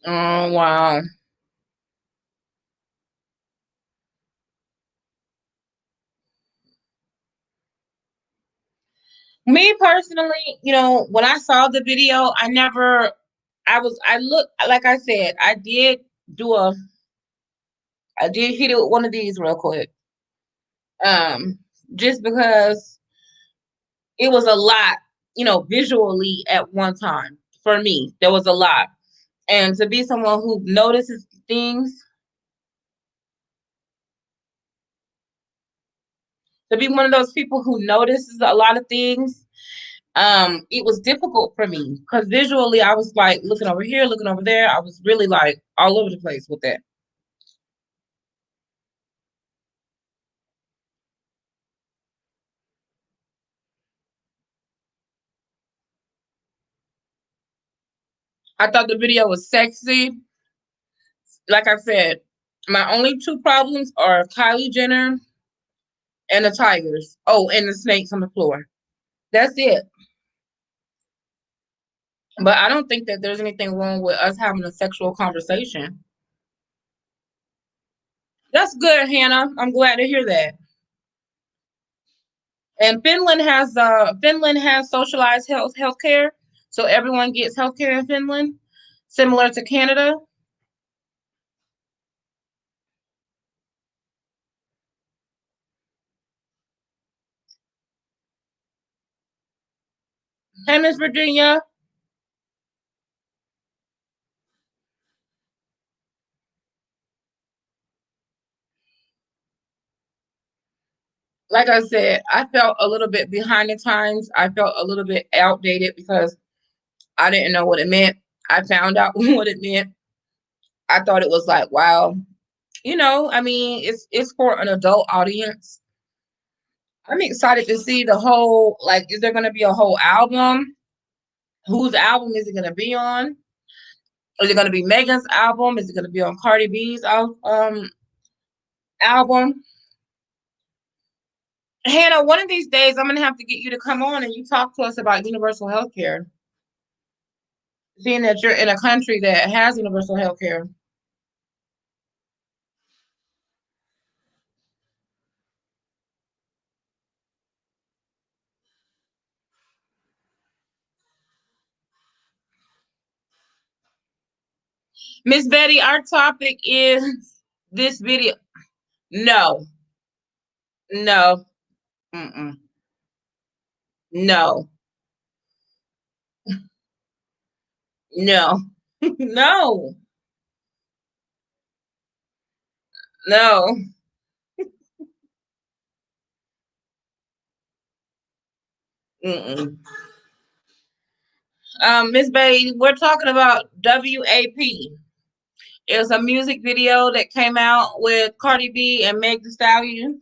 S1: Oh wow. Me personally, when I saw the video, I looked, like I said, do a, I did hit it with one of these real quick. Um, just because it was a lot, visually at one time for me, there was a lot. And to be someone who notices things, to be one of those people who notices a lot of things, it was difficult for me because visually I was like looking over here, looking over there. I was really like all over the place with that. I thought the video was sexy. Like I said, my only two problems are Kylie Jenner and the tigers. Oh, and the snakes on the floor. That's it. But I don't think that there's anything wrong with us having a sexual conversation. That's good, Hannah. I'm glad to hear that. And Finland has socialized healthcare, so everyone gets healthcare in Finland, similar to Canada. Hey, Miss Virginia. Like I said, I felt a little bit behind the times. I felt a little bit outdated because I didn't know what it meant. I found out what it meant. I thought it was like, wow, I mean, it's for an adult audience. I'm excited to see the whole, like, is there going to be a whole album? Whose album is it going to be on? Is it going to be Megan's album? Is it going to be on Cardi B's album? Hannah, one of these days, I'm going to have to get you to come on and you talk to us about universal health care, seeing that you're in a country that has universal health care. Miss Betty, our topic is this video. No, no, mm-mm, no, no, no, no. Mm-mm. Miss Betty, we're talking about WAP. It was a music video that came out with Cardi B and Meg Thee Stallion.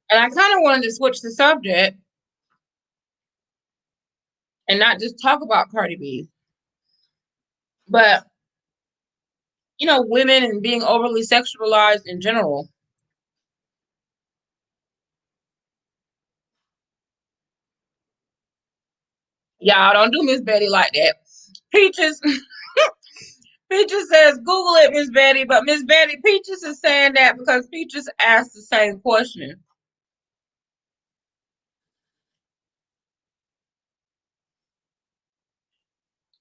S1: And I kind of wanted to switch the subject and not just talk about Cardi B, but women and being overly sexualized in general. Y'all don't do Miss Betty like that. Peaches, Peaches says Google it, Miss Betty, but Miss Betty, Peaches is saying that because Peaches asked the same question.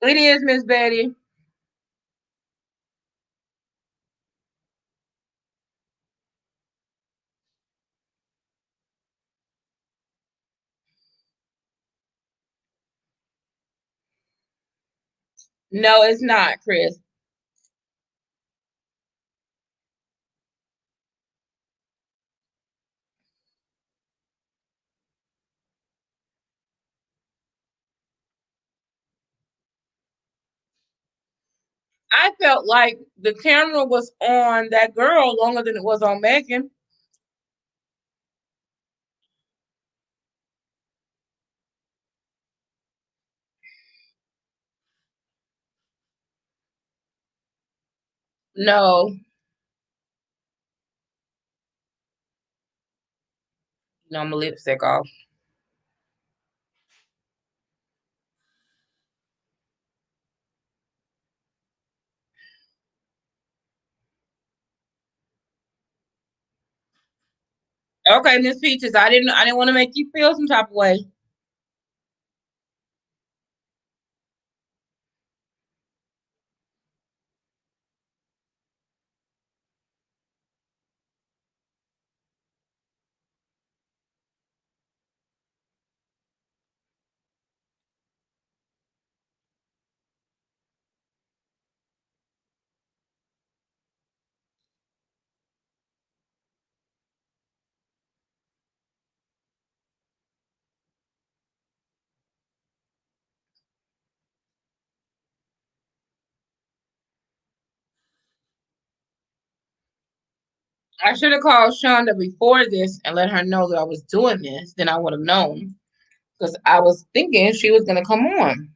S1: It is Miss Betty. No, it's not, Chris. I felt like the camera was on that girl longer than it was on Megan. No, no, my lipstick off. Okay, Miss Peaches, I didn't want to make you feel some type of way. I should have called Shonda before this and let her know that I was doing this. Then I would have known because I was thinking she was gonna come on.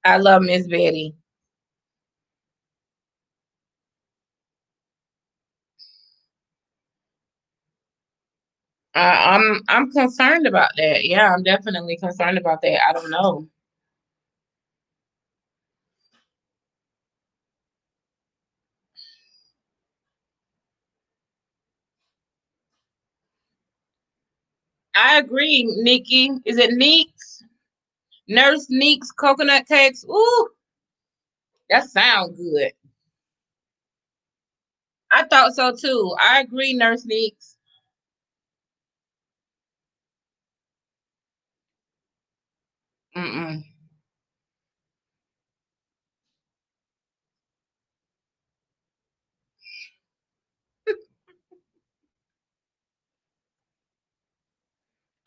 S1: I love Miss Betty. I'm concerned about that. Yeah, I'm definitely concerned about that. I don't know. I agree, Nikki. Is it Neeks? Nurse Neeks coconut cakes. Ooh, that sounds good. I thought so too. I agree, Nurse Neeks. Mm-mm.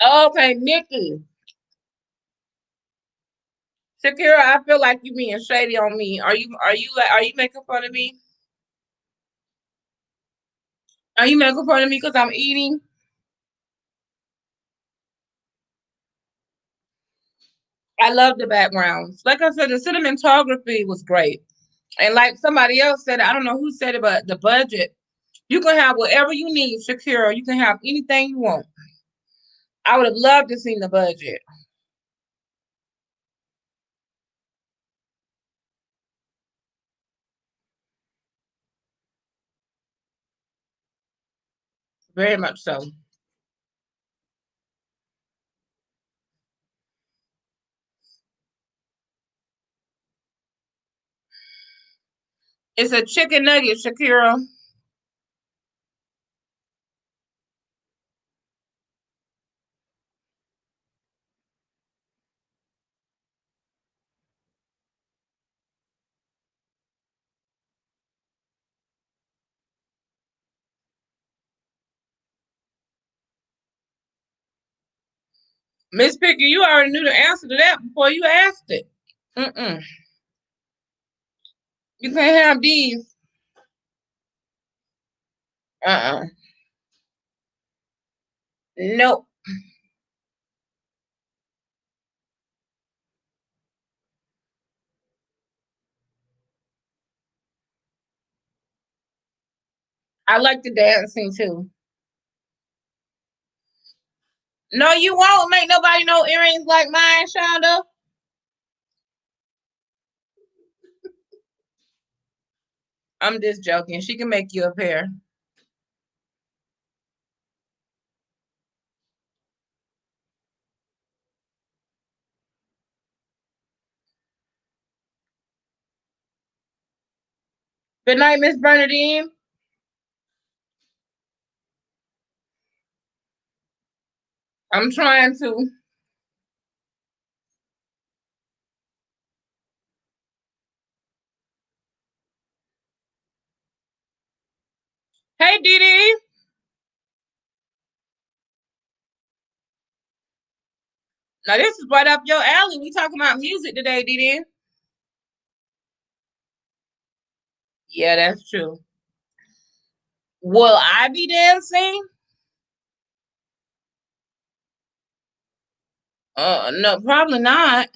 S1: Okay, Nikki. Shakira, I feel like you being shady on me. Are you making fun of me? Are you making fun of me because I'm eating? I love the backgrounds. Like I said, the cinematography was great. And like somebody else said, I don't know who said it, but the budget, you can have whatever you need, Shakira. You can have anything you want. I would have loved to see the budget. Very much so. It's a chicken nugget, Shakira. Miss Picker, you already knew the answer to that before you asked it. Mm-mm. You can't have these. Uh-uh. Nope. I like the dancing too. No, you won't make nobody know earrings like mine, Shonda. I'm just joking. She can make you a pair. Good night, Miss Bernadine. I'm trying to. Hey, Dee Dee. Now this is right up your alley. We talking about music today, Dee Dee. Yeah, that's true. Will I be dancing? No, probably not.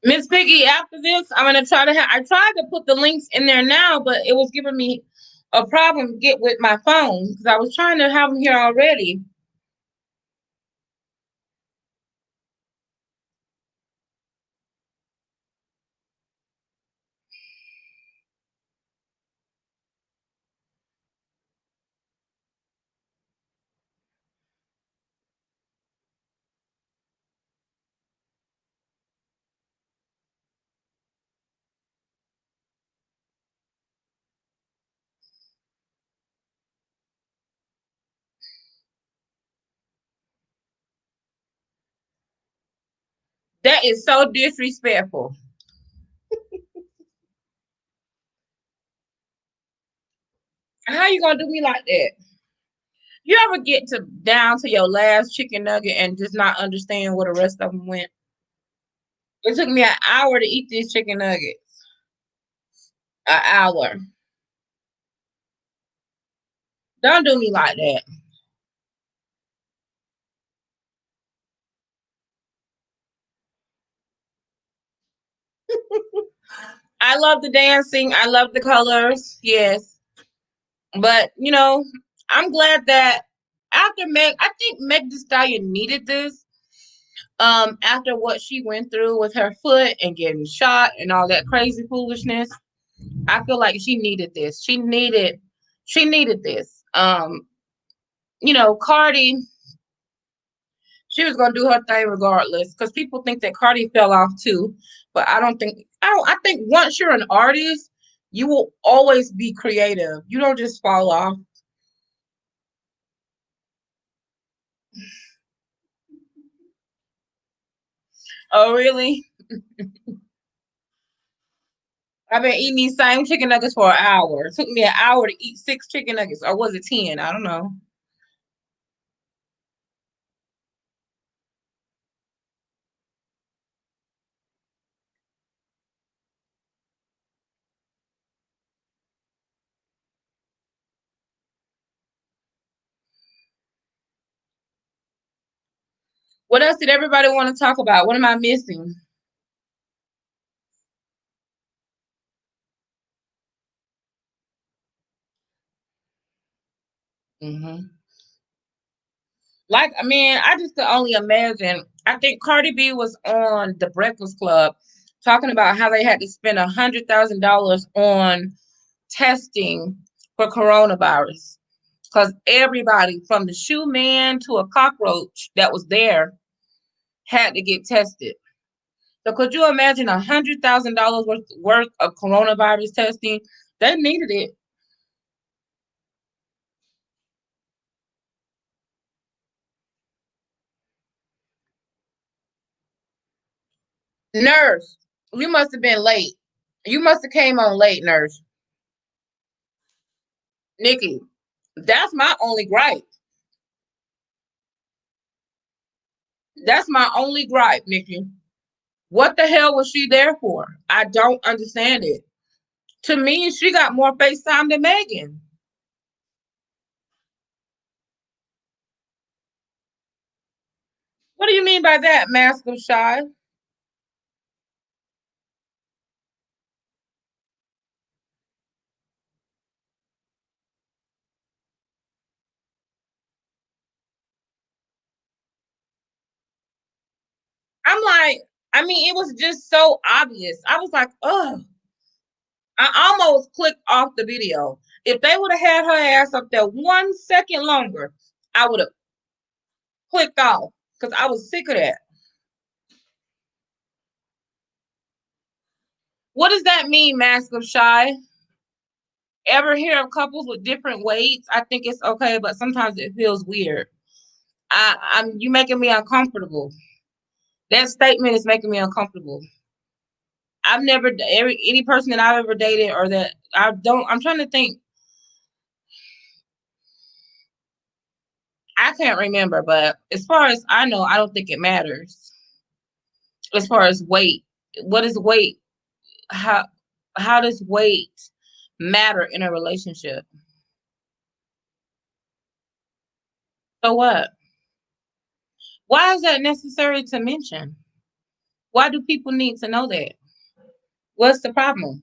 S1: Miss Piggy, after this, I'm gonna try to I tried to put the links in there now, but it was giving me a problem get with my phone because I was trying to have them here already. That is so disrespectful. How you gonna do me like that? You ever get to down to your last chicken nugget and just not understand where the rest of them went? It took me an hour to eat these chicken nuggets. An hour. Don't do me like that. I love the dancing. I love the colors. Yes. But, I'm glad that after I think Meg Thee Stallion needed this. After what she went through with her foot and getting shot and all that crazy foolishness, I feel like she needed this. She needed this. Cardi, she was gonna do her thing regardless because people think that Cardi fell off too, but I think once you're an artist, you will always be creative. You don't just fall off. Oh really? I've been eating these same chicken nuggets for an hour. It took me an hour to eat 6 chicken nuggets, or was it 10? I don't know. What else did everybody want to talk about? What am I missing? hmm I just could only imagine. I think Cardi B was on the Breakfast Club talking about how they had to spend $100,000 on testing for coronavirus because everybody from the shoe man to a cockroach that was there had to get tested. So could you imagine $100,000 worth of coronavirus testing? They needed it. Nurse, you must have been late. You must have came on late, nurse. Nikki, that's my only gripe. That's my only gripe, Nikki. What the hell was she there for? I don't understand it. To me, she got more FaceTime than Megan. What do you mean by that, Mask of Shy? I'm like, it was just so obvious. I was like, oh, I almost clicked off the video. If they would have had her ass up there 1 second longer, I would have clicked off because I was sick of that. What does that mean, Mask of Shy? Ever hear of couples with different weights? I think it's okay, but sometimes it feels weird. I'm you making me uncomfortable. That statement is making me uncomfortable. I've never any person that I've ever dated or that I don't. I'm trying to think. I can't remember, but as far as I know, I don't think it matters. As far as weight, what is weight? How how does weight matter in a relationship? So what? Why is that necessary to mention? Why do people need to know that? What's the problem?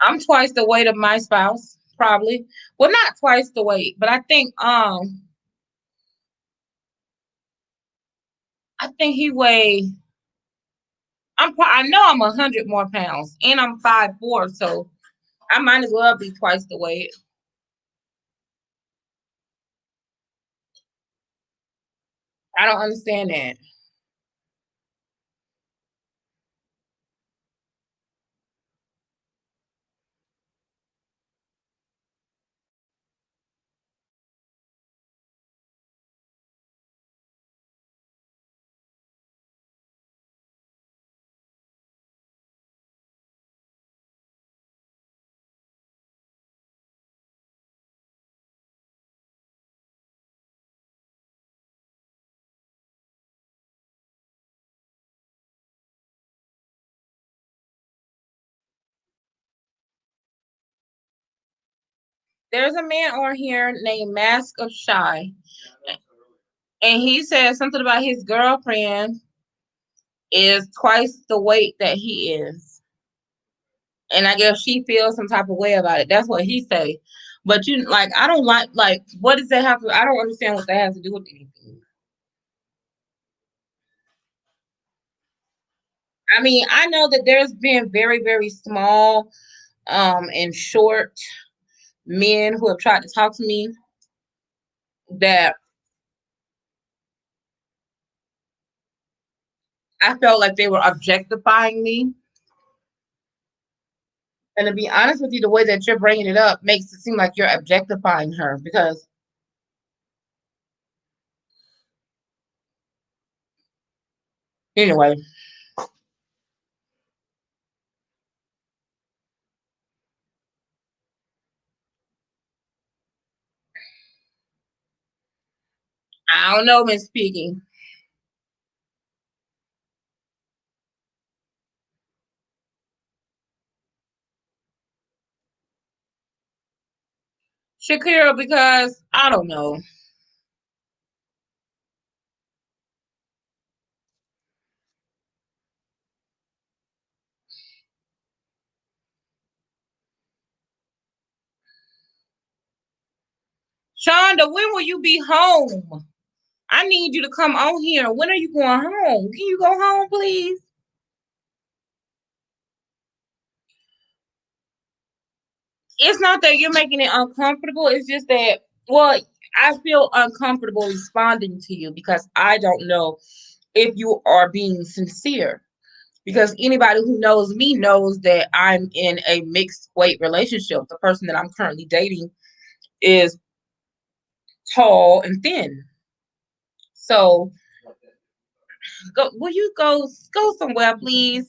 S1: I'm twice the weight of my spouse, probably. Well, not twice the weight, but I think he weigh. I know I'm 100 more pounds, and I'm 5'4", so I might as well be twice the weight. I don't understand that. There's a man on here named Mask of Shy, and he said something about his girlfriend is twice the weight that he is, and I guess she feels some type of way about it. That's what he say. But you like, I don't like. What does that have to? I don't understand what that has to do with anything. I mean, I know that there's been very, very small, and short men who have tried to talk to me that I felt like they were objectifying me. And to be honest with you, the way that you're bringing it up makes it seem like you're objectifying her. Because anyway, I don't know, Miss Piggy. Shakira, because I don't know. Shonda, when will you be home? I need you to come on here. When are you going home? Can you go home, please? It's not that you're making it uncomfortable. It's just that, well, I feel uncomfortable responding to you because I don't know if you are being sincere. Because anybody who knows me knows that I'm in a mixed weight relationship. The person that I'm currently dating is tall and thin. So will you go somewhere, please?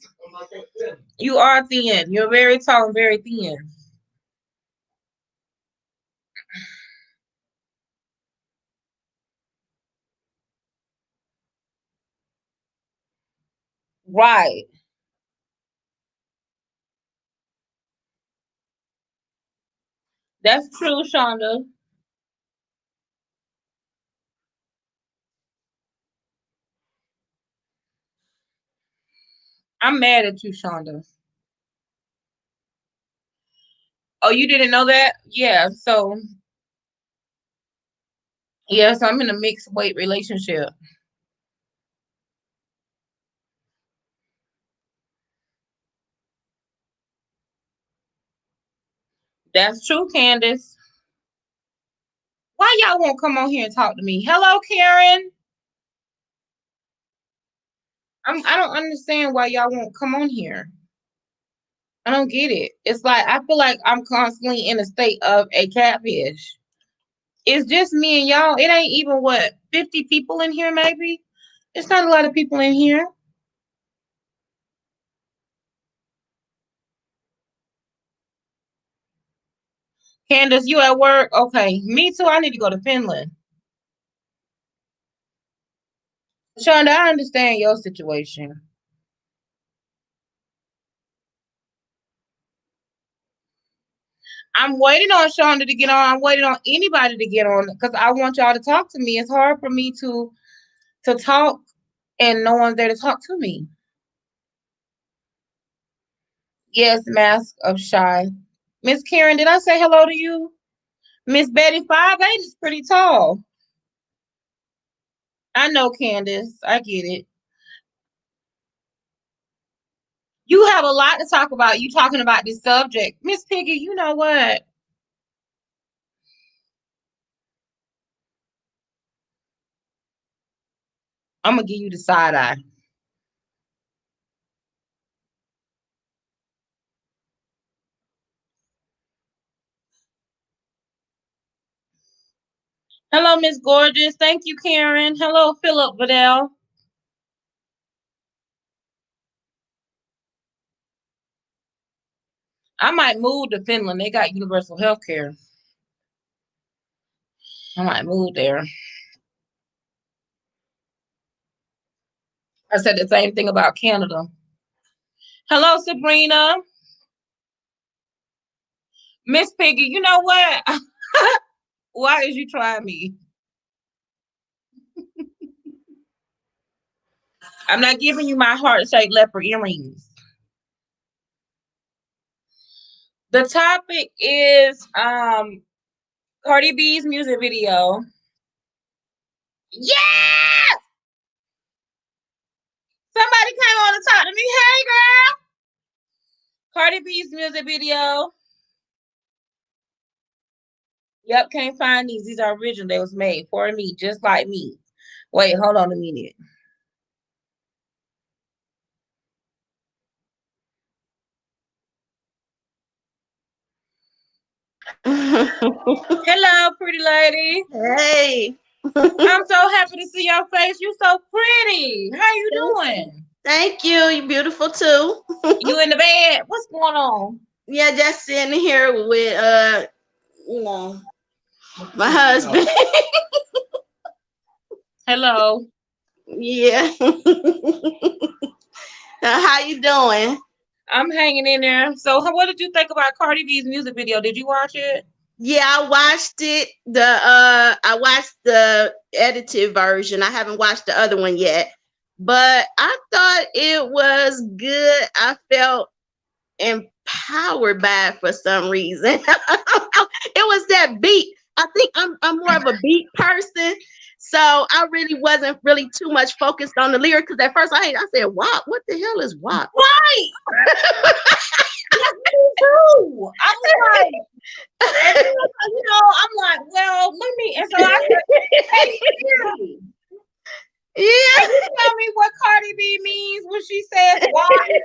S1: You are thin. You're very tall and very thin. Right. That's true, Shonda. I'm mad at you, Shonda. Oh, you didn't know that? Yeah. So yes, I'm in a mixed weight relationship. That's true, Candace. Why y'all won't come on here and talk to me? Hello, Karen. I don't understand why y'all won't come on here. I don't get it. It's like I feel like I'm constantly in a state of a catfish. It's just me and y'all. It ain't even what 50 people in here, maybe. It's not a lot of people in here. Candace, you at work? Okay, me too. I need to go to Finland. Shonda, I understand your situation. I'm waiting on Shonda to get on. I'm waiting on anybody to get on because I want y'all to talk to me. It's hard for me to talk and no one's there to talk to me. Yes, mask of shy. Miss Karen, did I say hello to you? Miss Betty 5'8" is pretty tall. I know, Candace. I get it. You have a lot to talk about. You talking about this subject. Miss Piggy, you know what? I'm gonna give you the side eye. Hello, Miss Gorgeous. Thank you, Karen. Hello, Philip Vidal. I might move to Finland. They got universal health care. I might move there. I said the same thing about Canada. Hello, Sabrina. Miss Piggy, you know what? Why is you trying me? I'm not giving you my heart-shaped leopard earrings. The topic is Cardi B's music video. Yeah! Somebody came on to talk to me. Hey, girl. Cardi B's music video. Yep, can't find these. These are original. They was made for me, just like me. Wait, hold on a minute. Hello, pretty lady.
S3: Hey.
S1: I'm so happy to see your face. You so pretty. How you doing?
S3: Thank you. You're beautiful too.
S1: You in the bed? What's going on?
S3: Yeah, just sitting here with you know, my husband.
S1: Hello.
S3: Yeah. How you doing?
S1: I'm hanging in there. So, what did you think about Cardi B's music video? Did you watch it?
S3: Yeah, I watched it. I watched the edited version. I haven't watched the other one yet. But I thought it was good. I felt empowered by it for some reason. It was that beat. I think I'm more of a beat person. So I really wasn't really too much focused on the lyrics because at first I said WAP. What the hell is WAP?
S1: Right. That's me too. I was like, and then, I'm like, well, let me. And so I said, hey, Siri,
S3: Yeah.
S1: can you tell me what Cardi B means when she says why?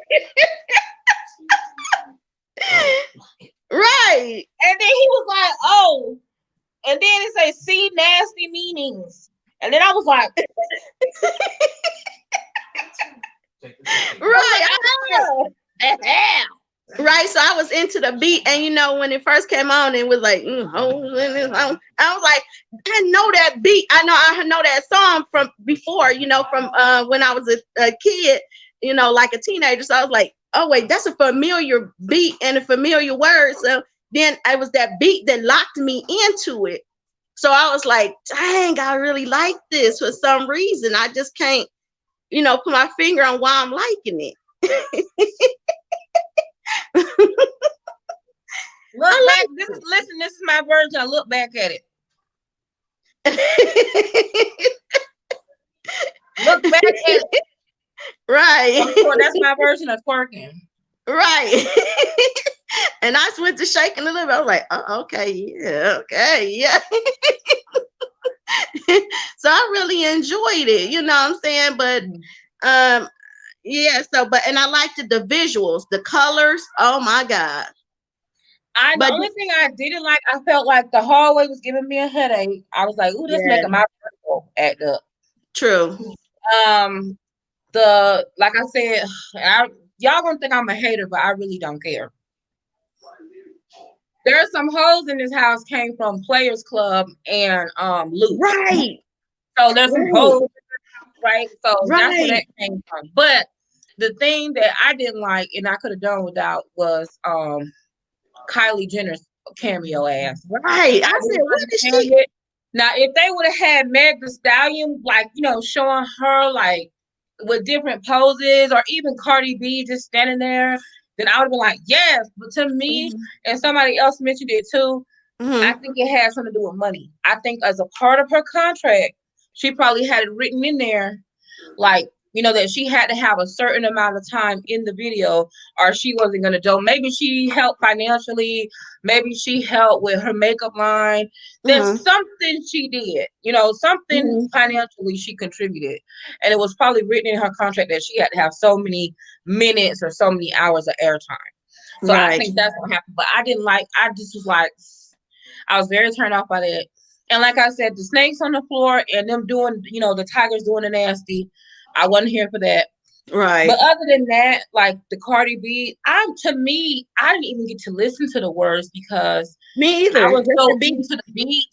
S3: Right.
S1: And then he was like, oh. And then it says, see nasty meanings. And then I was like,
S3: Right.
S1: oh, hell.
S3: Right, so I was into the beat, and when it first came on, it was like, I was like, I know that beat. I know that song from before, from when I was a kid, like a teenager. So I was like, oh wait, that's a familiar beat and a familiar word. So then it was that beat that locked me into it. So I was like, dang, I really like this for some reason. I just can't, put my finger on why I'm liking it.
S1: Look back. This is my version. I look back at it. Look back at it.
S3: Right.
S1: That's my version of twerking.
S3: Right. And I went to shaking a little bit. I was like, oh, okay, yeah. So I really enjoyed it, you know what I'm saying? But Yeah, so but and I liked the visuals, the colors. Oh my God.
S1: The
S3: But
S1: only thing I didn't like, I felt like the hallway was giving me a headache. I was like, ooh, this
S3: yeah,
S1: making my vertigo act up.
S3: true.
S1: Um, the like I said, y'all gonna think I'm a hater, but I really don't care. There are some hoes in this house came from Players Club and Loop.
S3: Right,
S1: So there's some
S3: right,
S1: hoes, right? So that's where
S3: right.
S1: that came from. But the thing that I didn't like and I could have done without was Kylie Jenner's cameo ass.
S3: Right. I
S1: I
S3: said,
S1: didn't
S3: what is
S1: understand
S3: she?
S1: it. Now, if they would have had Meg the Stallion, like, showing her like with different poses, or even Cardi B just standing there, then I would have been like, yes. But to me,
S3: Mm-hmm.
S1: and somebody else mentioned it too, I
S3: Mm-hmm.
S1: think it has something to do with money. I think as a part of her contract, she probably had it written in there like that she had to have a certain amount of time in the video or she wasn't going to do. Maybe she helped financially, maybe she helped with her makeup line. There's
S3: Mm-hmm.
S1: something she did, something
S3: Mm-hmm.
S1: financially she contributed, and it was probably written in her contract that she had to have so many minutes or so many hours of airtime. So I
S3: Right.
S1: think that's what happened, but I just was like, I was very turned off by that. And like I said, the snakes on the floor and them doing, the tigers doing the nasty, I wasn't here for that.
S3: Right.
S1: But other than that, like the Cardi B, to me, I didn't even get to listen to the words because
S3: Me
S1: I
S3: either.
S1: was
S3: Just
S1: so
S3: to be.
S1: into the beat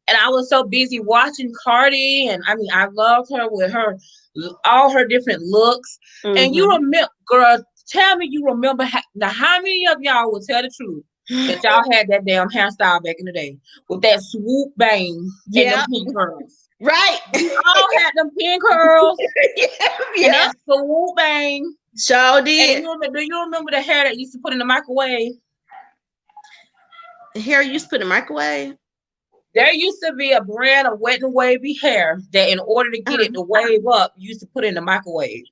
S1: and I was so busy watching Cardi. And I mean, I loved her with all her different looks. And you
S3: Mm-hmm.
S1: remember, girl, tell me you remember now how many of y'all will tell the truth that y'all had that damn hairstyle back in the day with that swoop bang and them
S3: Yeah.
S1: pink curls.
S3: Right.
S1: We all had them pink curls
S3: Yeah.
S1: and
S3: Yeah.
S1: that swoop bang.
S3: Sure
S1: And
S3: did.
S1: do you remember the hair that used to put in the microwave?
S3: Hair used to put in the microwave.
S1: There used to be a brand of wet and wavy hair that in order to get it to wave up, you used to put it in the microwave.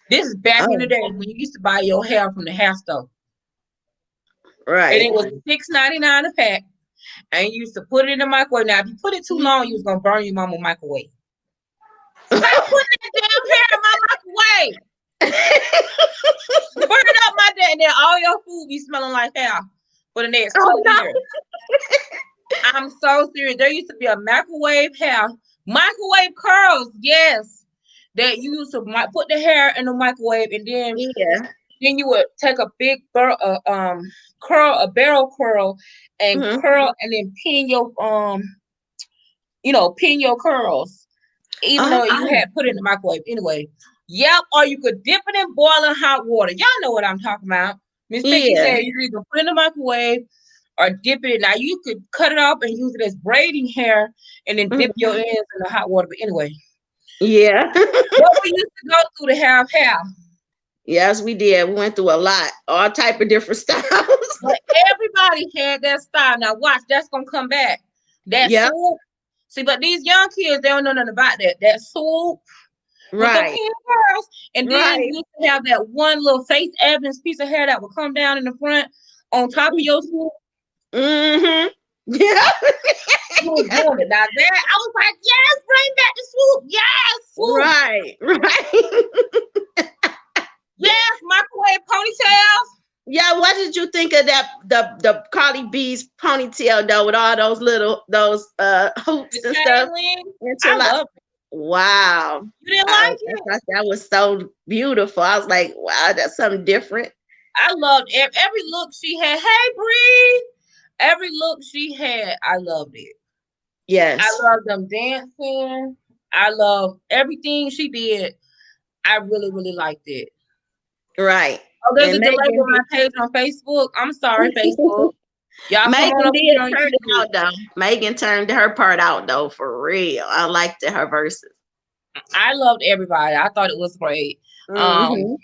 S1: This is back in the
S3: Oh,
S1: day when you used to buy your hair from the hair store. And
S3: right.
S1: it was $6.99 a pack. And you used to put it in the microwave. Now, if you put it too long, you was going to burn your mama microwave. Stop putting that damn hair in my microwave. Burn up my dad, and then all your food be smelling like hair for the next
S3: Oh
S1: 2 years. I'm so serious. There used to be a microwave hair, microwave curls, yes, that you used to put the hair in the microwave, and then
S3: no. Yeah.
S1: you would take a big curl, a barrel curl, and
S3: Mm-hmm.
S1: curl, and then pin your pin your curls, even though you
S3: Oh.
S1: had put it in the microwave anyway. Yep, or you could dip it in boiling hot water. Y'all know what I'm talking about. Miss Pinky
S3: Yeah.
S1: said you either put it in the microwave or dip it. Now you could cut it off and use it as braiding hair and then dip your
S3: Mm-hmm.
S1: ends in the hot water. But anyway,
S3: Yeah.
S1: what we used to go through to have hair.
S3: Yes, we did. We went through a lot, all type of different styles.
S1: But everybody had that style. Now watch, that's gonna come back. That
S3: Yep.
S1: swoop. See, but these young kids, they don't know nothing about that. That swoop with the
S3: Right.
S1: pin curls. And then
S3: Right.
S1: you used to have that one little Faith Evans piece of hair that would come down in the front on top of your swoop.
S3: Mm-hmm. Yeah.
S1: You was doing it. Now that I was like, yes, bring back the swoop. Yes, swoop.
S3: Right. Right.
S1: Yes, microwave ponytails.
S3: Yeah. What did you think of that? The Cardi B's ponytail though, with all those hoops
S1: The
S3: and stuff.
S1: chain link. I
S3: Interlock.
S1: love it.
S3: Wow.
S1: You didn't
S3: I,
S1: like
S3: I
S1: it?
S3: thought that was so beautiful. I was like, wow, that's something different.
S1: I loved every look she had. Hey, Bree. Every look she had, I loved it. I
S3: Yes.
S1: loved them dancing. I love everything she did. I really, really liked it.
S3: Right.
S1: Oh, there's
S3: And
S1: a delay with
S3: Megan
S1: my page on Facebook. I'm sorry, Facebook. Y'all come on
S3: Megan
S1: over here
S3: did
S1: on
S3: turn it
S1: YouTube.
S3: out though. Megan turned her part out though, for real. I liked her verses.
S1: I loved everybody. I thought it was great. Um,
S3: Hmm.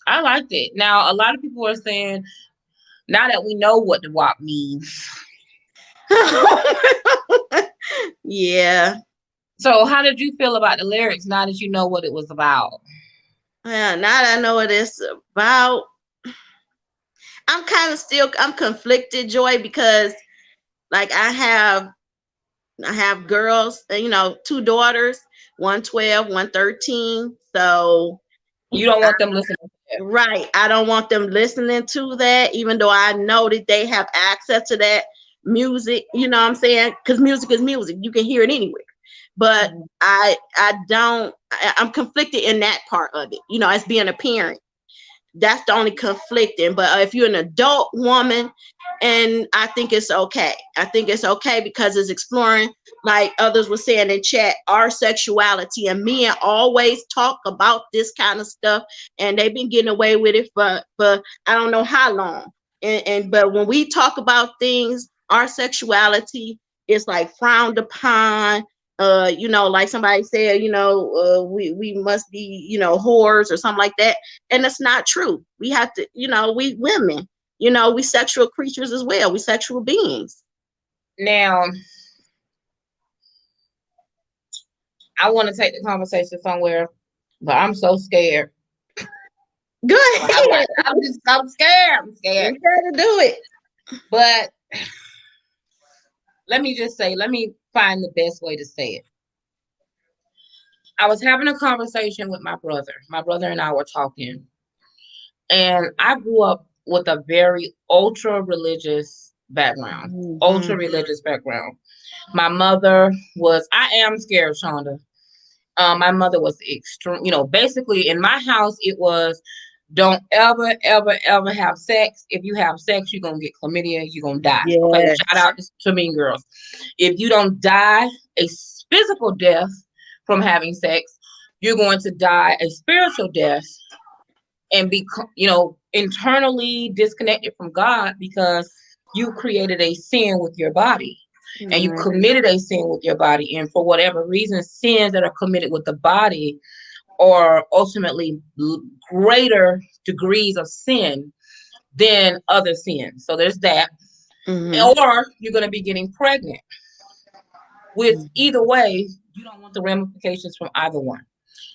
S1: I liked it. Now, a lot of people are saying, now that we know what the WAP means.
S3: Yeah.
S1: So, how did you feel about the lyrics now that you know what it was about?
S3: Yeah. Now that I know what it's about, I'm conflicted, Joy, because like I have girls, two daughters, one 12, one 13. So
S1: You don't want them listening to that.
S3: Right. I don't want them listening to that, even though I know that they have access to that music. You know what I'm saying? Because music is music. You can hear it anywhere. But I'm conflicted in that part of it, as being a parent. That's the only conflicting. But if you're an adult woman, and I think it's okay. I think it's okay because it's exploring, like others were saying in chat, our sexuality. And men always talk about this kind of stuff, and they've been getting away with it for I don't know how long. But when we talk about things, our sexuality is like frowned upon. Like somebody said, we must be, whores or something like that. And it's not true. We have to, we women, we sexual creatures as well. We sexual beings.
S1: Now, I want to take the conversation somewhere, but I'm so scared.
S3: Go ahead.
S1: I'm scared. I'm scared.
S3: You gotta do it.
S1: But let me find the best way to say it. I was having a conversation with my brother. My brother and I were talking. And I grew up with a very ultra religious background.
S3: Mm-hmm.
S1: Ultra religious background. My mother was, I am scared, Shonda. My mother was extreme, basically in my house, it was don't ever, ever, ever have sex. If you have sex, you're going to get chlamydia. You're going to die.
S3: Yes.
S1: Okay, shout out to Mean Girls. If you don't die a physical death from having sex, you're going to die a spiritual death and be, internally disconnected from God because you created a sin with your body. And you committed a sin with your body. And for whatever reason, sins that are committed with the body are ultimately greater degrees of sin than other sins. So there's that. Mm-hmm. Or you're going to be getting pregnant. With either way, you don't want the ramifications from either one.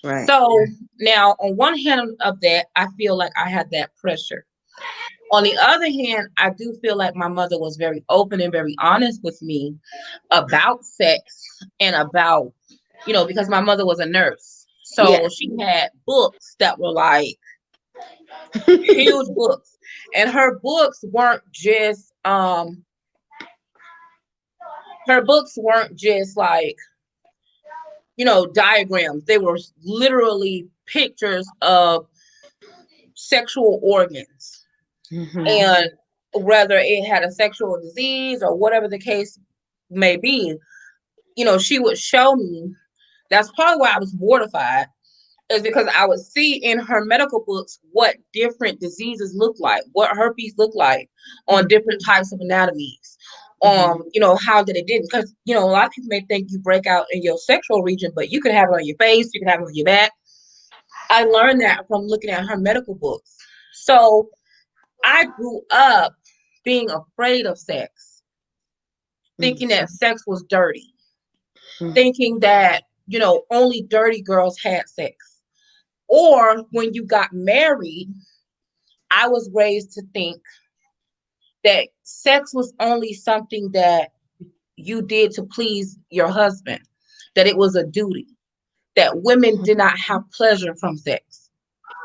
S1: Right. So now, on one hand of that, I feel like I had that pressure. On the other hand, I do feel like my mother was very open and very honest with me about sex and about, because my mother was a nurse. So she had books that were like huge books. And her books weren't just like, diagrams. They were literally pictures of sexual organs. Mm-hmm. And whether it had a sexual disease or whatever the case may be, she would show me. That's probably why I was mortified, is because I would see in her medical books what different diseases look like, what herpes look like on different types of anatomies. How did it didn't? Because, a lot of people may think you break out in your sexual region, but you could have it on your face, you can have it on your back. I learned that from looking at her medical books. So I grew up being afraid of sex, thinking that sex was dirty, thinking that, only dirty girls had sex. Or when you got married, I was raised to think that sex was only something that you did to please your husband, that it was a duty, that women did not have pleasure from sex.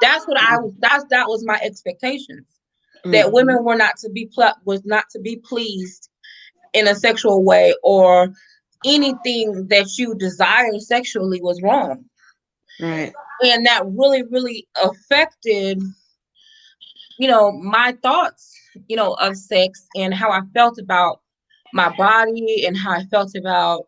S1: That's what that was my expectations. That women were not to be pleased in a sexual way, or anything that you desire sexually was wrong. Right. And that really, really affected, my thoughts, of sex and how I felt about my body and how I felt about,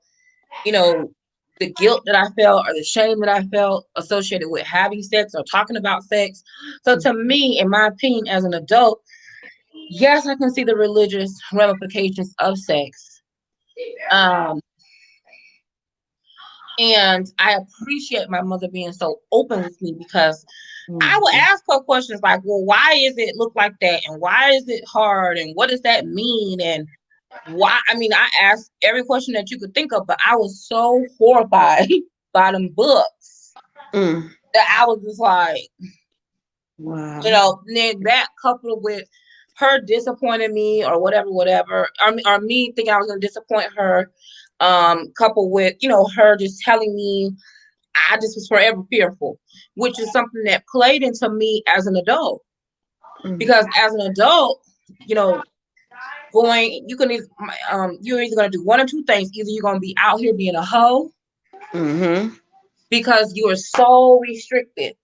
S1: the guilt that I felt or the shame that I felt associated with having sex or talking about sex. So to me, in my opinion, as an adult, yes, I can see the religious ramifications of sex. And I appreciate my mother being so open with me, because I would ask her questions like, well, why is it look like that? And why is it hard? And what does that mean? And why? I mean, I asked every question that you could think of, but I was so horrified by them books that I was just like, wow. Then that coupled with her disappointing me or whatever, or me thinking I was going to disappoint her, coupled with, her just telling me I just was forever fearful, which is something that played into me as an adult. Because as an adult, you know, you're either gonna do one or two things. Either you're gonna be out here being a hoe
S3: Mm-hmm.
S1: because you are so restricted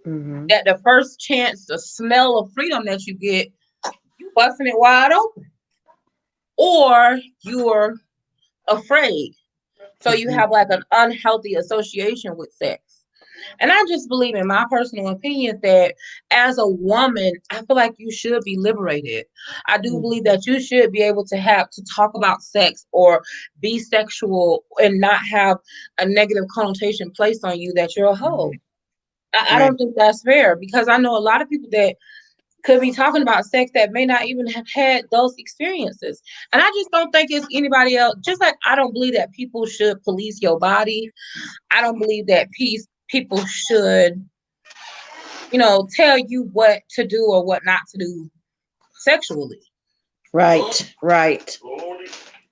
S3: Mm-hmm.
S1: that the first chance, the smell of freedom that you get, you busting it wide open, or you're afraid. So you
S3: Mm-hmm.
S1: have like an unhealthy association with sex. And I just believe, in my personal opinion, that as a woman, I feel like you should be liberated. I do believe that you should be able to have to talk about sex or be sexual and not have a negative connotation placed on you that you're a hoe. I
S3: Right.
S1: don't think that's fair, because I know a lot of people that could be talking about sex that may not even have had those experiences. And I just don't think it's anybody else. Just like I don't believe that people should police your body, I don't believe that people should, tell you what to do or what not to do sexually.
S3: Right. Right.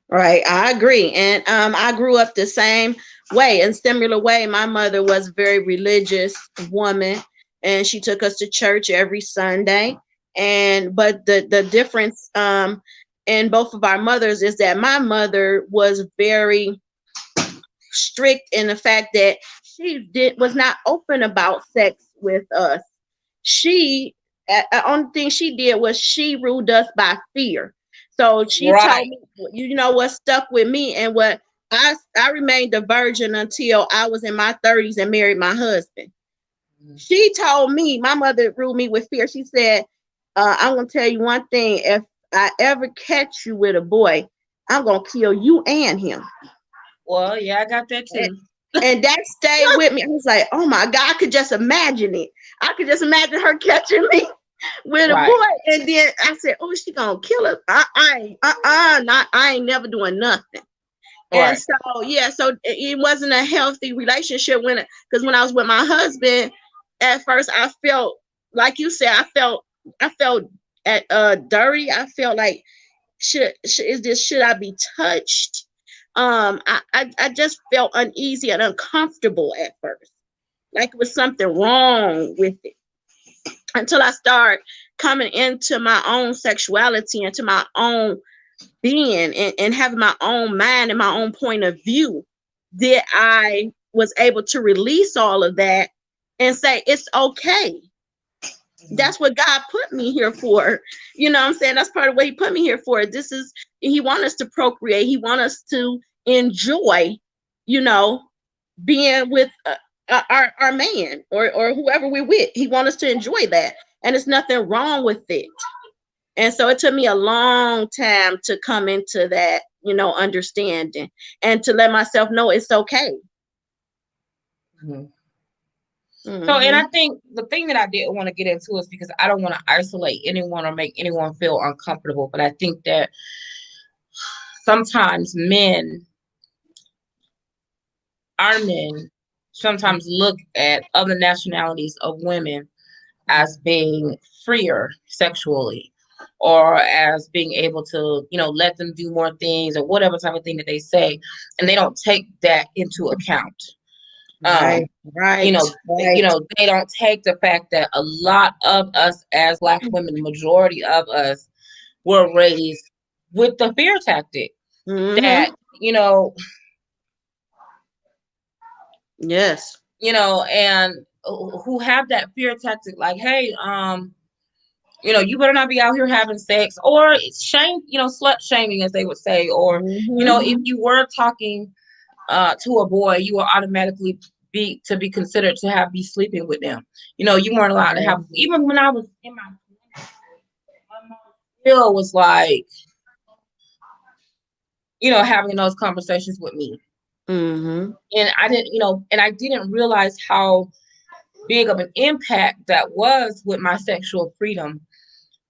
S3: Right. I agree. And I grew up the same way, in similar way. My mother was a very religious woman, and she took us to church every Sunday. And but the difference in both of our mothers is that my mother was very strict in the fact that she did was not open about sex with us. She only thing she did was she ruled us by fear. So she told
S1: Right.
S3: me, you know what stuck with me, and what I remained a virgin until I was in my 30s and married my husband. She told me, my mother ruled me with fear. She said, I'm gonna tell you one thing, if I ever catch you with a boy, I'm gonna kill you and him.
S1: Well, yeah, I got that
S3: And,
S1: too.
S3: and that stayed with me. I was like, oh my God, I could just imagine it. I could just imagine her catching me with a
S1: Right.
S3: boy. And then I said, oh, she gonna kill us. I ain't never doing nothing. And
S1: Right.
S3: so, yeah, so it wasn't a healthy relationship because when I was with my husband, at first I felt, like you said, I felt dirty. I felt like, should I be touched? I just felt uneasy and uncomfortable at first, like it was something wrong with it, until I start coming into my own sexuality, into my own being, and having my own mind and my own point of view, that I was able to release all of that and say it's okay.
S1: Mhm.
S3: That's what God put me here for. You know what I'm saying? That's part of what he put me here for. He want us to procreate. He want us to enjoy, you know, being with our man, or whoever we're with. He want us to enjoy that. And there's nothing wrong with it. And so it took me a long time to come into that, understanding, and to let myself know it's okay.
S1: Mhm. So, and I
S3: Hmm.
S1: think the thing that I didn't want to get into is because I don't want to isolate anyone or make anyone feel uncomfortable. But I think that sometimes our men, sometimes look at other nationalities of women as being freer sexually, or as being able to, let them do more things, or whatever type of thing that they say, and they don't take that into account.
S3: Right,
S1: Um, you
S3: right,
S1: know,
S3: right.
S1: they don't take the fact that a lot of us as Black women, the majority of us, were raised with the fear tactic that,
S3: Hmm.
S1: you know,
S3: Yes.
S1: and who have that fear tactic, like, hey, you better not be out here having sex, or it's shame, slut shaming, as they would say, or,
S3: Hmm.
S1: if you were talking to a boy, you will automatically be considered to be sleeping with them. You weren't allowed to have, even when I was in my 20s, my mom still was like, having those conversations with me.
S3: Hmm.
S1: And I didn't realize how big of an impact that was with my sexual freedom,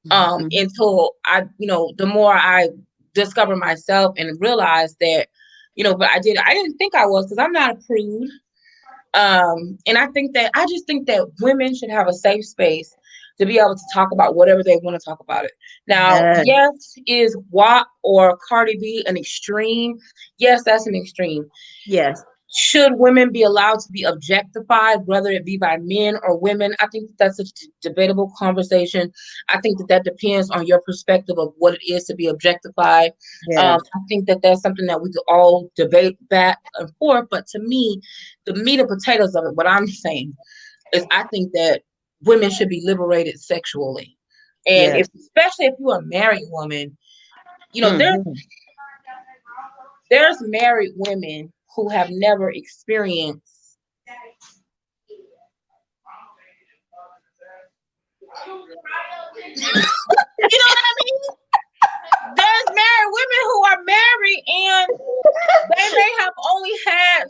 S3: Hmm.
S1: until the more I discovered myself and realized that, but I didn't think I was, because I'm not a prude. And I just think that women should have a safe space to be able to talk about whatever they want to talk about it. Now,
S3: Yes.
S1: yes, is WAP or Cardi B an extreme? Yes, that's an extreme.
S3: Yes.
S1: should women be allowed to be objectified, whether it be by men or women? I think that's a debatable conversation. I think that depends on your perspective of what it is to be objectified.
S3: Yes.
S1: I think that that's something that we could all debate back and forth. But to me, the meat and potatoes of it, what I'm saying is, I think that women should be liberated sexually, and
S3: Yes.
S1: if, especially if you're a married woman,
S3: Hmm.
S1: there's married women who have never experienced, you know what I mean? There's married women who are married and they may have only had,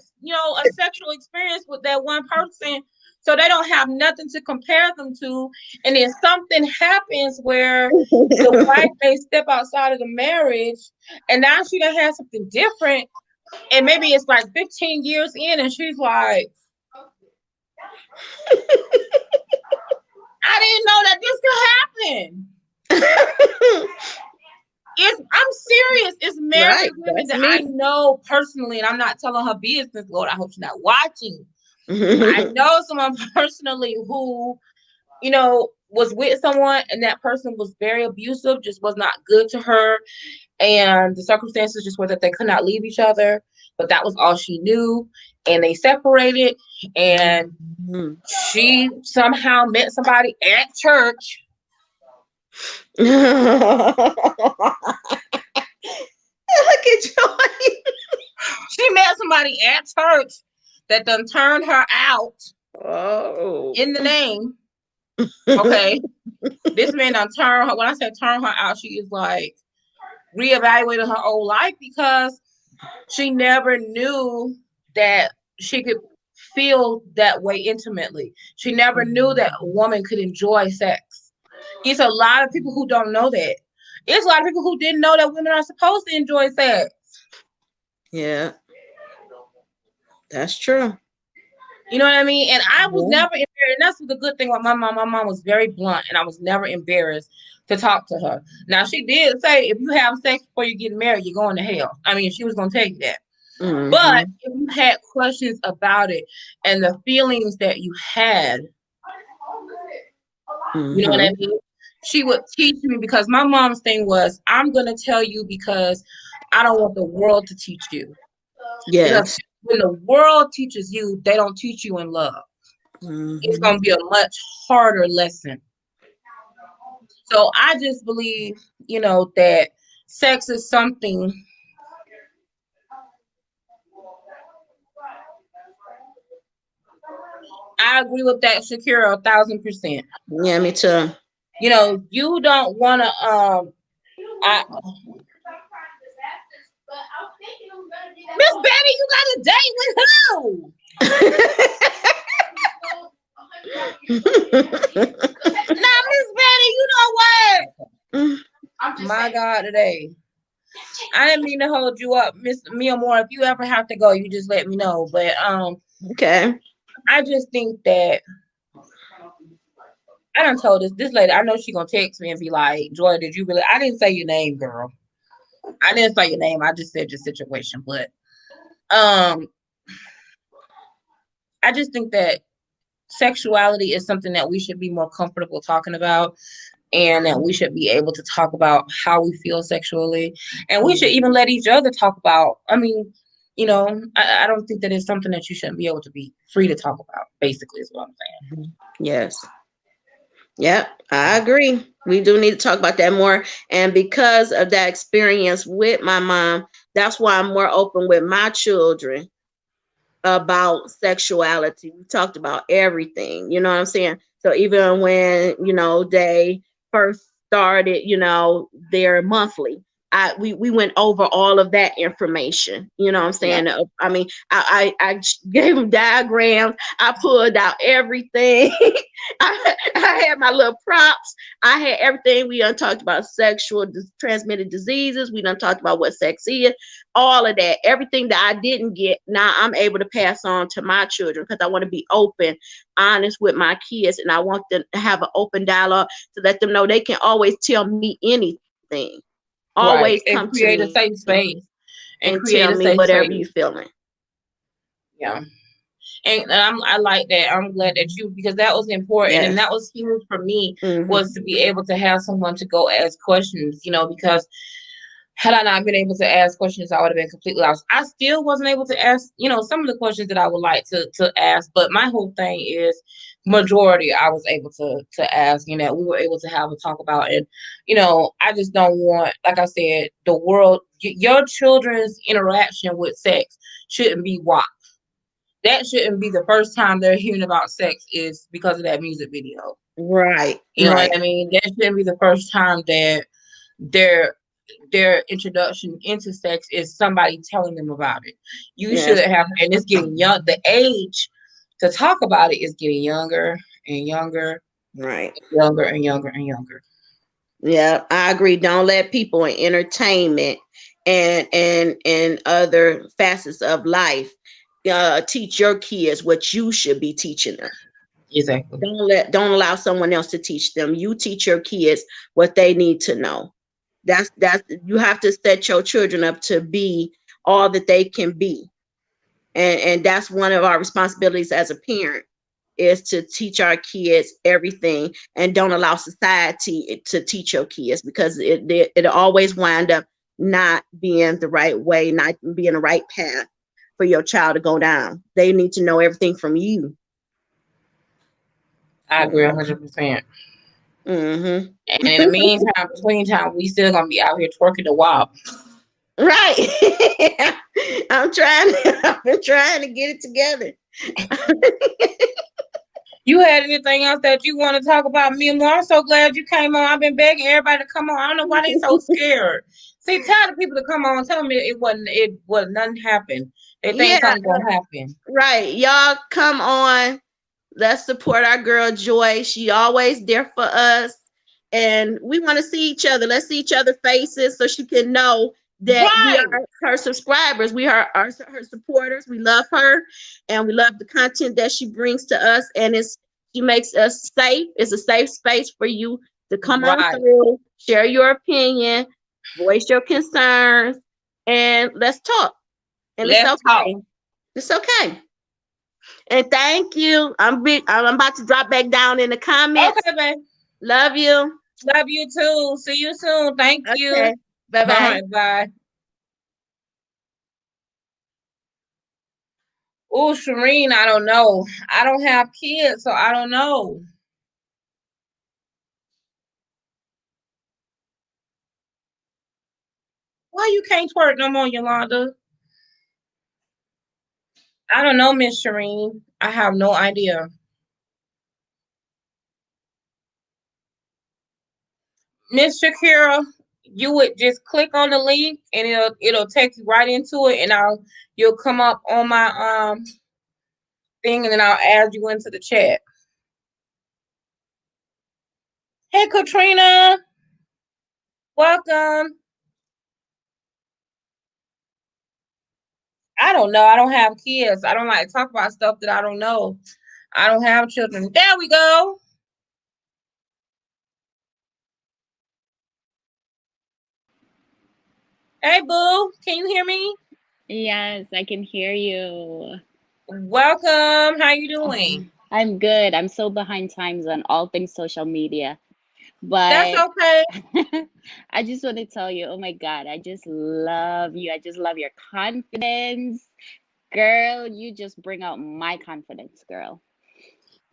S1: a sexual experience with that one person. So they don't have nothing to compare them to. And then something happens where the wife may step outside of the marriage and now she done had something different. And maybe it's like 15 years in and she's like, I didn't know that this could happen. I'm serious. It's married
S3: Right.
S1: women
S3: That's
S1: that
S3: me.
S1: I know personally, and I'm not telling her business, Lord. I hope she's not watching. I know someone personally who, was with someone and that person was very abusive, just was not good to her. And the circumstances just were that they could not leave each other, but that was all she knew. And they separated, and
S3: Mhm.
S1: she somehow met somebody at church.
S3: Look at Joy.
S1: She met somebody at church that done turned her out
S3: Oh.
S1: in the name. Okay. This man done turned her. When I say turn her out, she is like reevaluating her whole life because she never knew that she could feel that way intimately. She never knew that a woman could enjoy sex. It's a lot of people who don't know that. It's a lot of people who didn't know that women are supposed to enjoy sex.
S3: Yeah, that's true.
S1: You know what I mean? And I was
S3: Yeah.
S1: never embarrassed. And that's the good thing about my mom. My mom was very blunt, and I was never embarrassed to talk to her. Now, she did say, if you have sex before you get married, you're going to hell. I mean, she was going to tell you that. But
S3: Hmm.
S1: if you had questions about it and the feelings that you had, you know what I
S3: Hmm.
S1: mean? She would teach me because my mom's thing was, I'm going to tell you because I don't want the world to teach you. Because
S3: Yes.
S1: when the world teaches you, they don't teach you in love. It's
S3: Hmm.
S1: going to be a much harder lesson. So I just believe, that sex is something. I agree with that, Shakira, 1,000%.
S3: Yeah, me too.
S1: You don't want to. I, Miss Betty, you got a date with who? Now, Miss Betty, you know what? My God, today. I didn't mean to hold you up, Miss Mia Moore. If you ever have to go, you just let me know. But
S3: Okay.
S1: I just think that I done told this lady. I know she gonna text me and be like, "Joy, did you really?" I didn't say your name, girl. I didn't say your name. I just said your situation. But um, I just think that sexuality is something that we should be more comfortable talking about, and that we should be able to talk about how we feel sexually, and we should even let each other talk about. I mean, I don't think that it's something that you shouldn't be able to be free to talk about. Basically, is what I'm saying.
S3: Yes. Yep, I agree. We do need to talk about that more. And because of that experience with my mom, that's why I'm more open with my children about sexuality. We talked about everything, you know what I'm saying? So even when, they first started, their monthly, we went over all of that information. You know what I'm
S1: Yeah.
S3: saying? I mean, I gave them diagrams. I pulled out everything. I had my little props. I had everything. We done talked about sexual transmitted diseases. We done talked about what sex is, all of that, everything that I didn't get, now I'm able to pass on to my children because I want to be open, honest with my kids, and I want them to have an open dialogue to let them know they can always tell me anything. Always
S1: Right.
S3: come
S1: And
S3: to
S1: create a
S3: me
S1: safe space.
S3: and
S1: And
S3: tell
S1: create
S3: me
S1: a safe
S3: whatever you
S1: space.
S3: feeling.
S1: Yeah. And I like that. I'm glad that you, because that was important and
S3: Yes.
S1: that was huge for me,
S3: Mm-hmm.
S1: was to be able to have someone to go ask questions, because had I not been able to ask questions, I would have been completely lost. I still wasn't able to ask, some of the questions that I would like to ask, but my whole thing is majority I was able to ask, we were able to have a talk about. And, I just don't want, like I said, the world, your children's interaction with sex shouldn't be WAP. That shouldn't be the first time they're hearing about sex is because of that music video.
S3: Right.
S1: You know what
S3: Right.
S1: I mean? That shouldn't be the first time that their their introduction into sex is somebody telling them about it. You should
S3: Yes.
S1: have, and it's getting young. The age to talk about it is getting younger and younger,
S3: Right.
S1: younger and younger and younger.
S3: Yeah, I agree. Don't let people in entertainment and other facets of life teach your kids what you should be teaching them.
S1: Exactly.
S3: Don't allow someone else to teach them. You teach your kids what they need to know. That's you have to set your children up to be all that they can be. And that's one of our responsibilities as a parent, is to teach our kids everything, and don't allow society to teach your kids, because it always wind up not being the right way, not being the right path for your child to go down. They need to know everything from you.
S1: I agree 100%.
S3: Mm-hmm.
S1: And in the meantime, between time, we still gonna be out here twerking the WAP.
S3: Right. I've been trying to get it together.
S1: You had anything else that you want to talk about, me and more? I'm so glad you came on. I've been begging everybody to come on. I don't know why they so scared. See, tell the people to come on. Tell them it was nothing happened. They think
S3: Yeah,
S1: something gonna happen.
S3: right. Y'all come on. Let's support our girl Joy. She always there for us. And we want to see each other. Let's see each other's faces so she can know that we
S1: Right.
S3: are her subscribers. We are her supporters. We love her and we love the content that she brings to us. And she makes us safe. It's a safe space for you to come on
S1: Right.
S3: through, share your opinion, voice your concerns, and let's talk. And it's
S1: Let's talk.
S3: okay. It's okay. And thank you. I'm about to drop back down in the comments.
S1: Okay, babe.
S3: Love you.
S1: Love you too. See you soon. Thank you.
S3: Okay. Bye
S1: All
S3: bye.
S1: right, bye. Oh, Shireen, I don't know. I don't have kids, so I don't know. Why you can't twerk no more, Yolanda? I don't know, Miss Shireen. I have no idea. Miss Shakira, you would just click on the link and it'll take you right into it, and you'll come up on my thing, and then I'll add you into the chat. Hey, Katrina, welcome. I don't know. I don't have kids. I don't like to talk about stuff that I don't know. I don't have children. There we go. Hey, boo. Can you hear me?
S4: Yes, I can hear you.
S1: Welcome. How you doing?
S4: I'm good. I'm so behind times on all things social media.
S1: That's
S4: But
S1: okay.
S4: I just want to tell you, oh my God, I just love you. I just love your confidence. Girl, you just bring out my confidence, girl.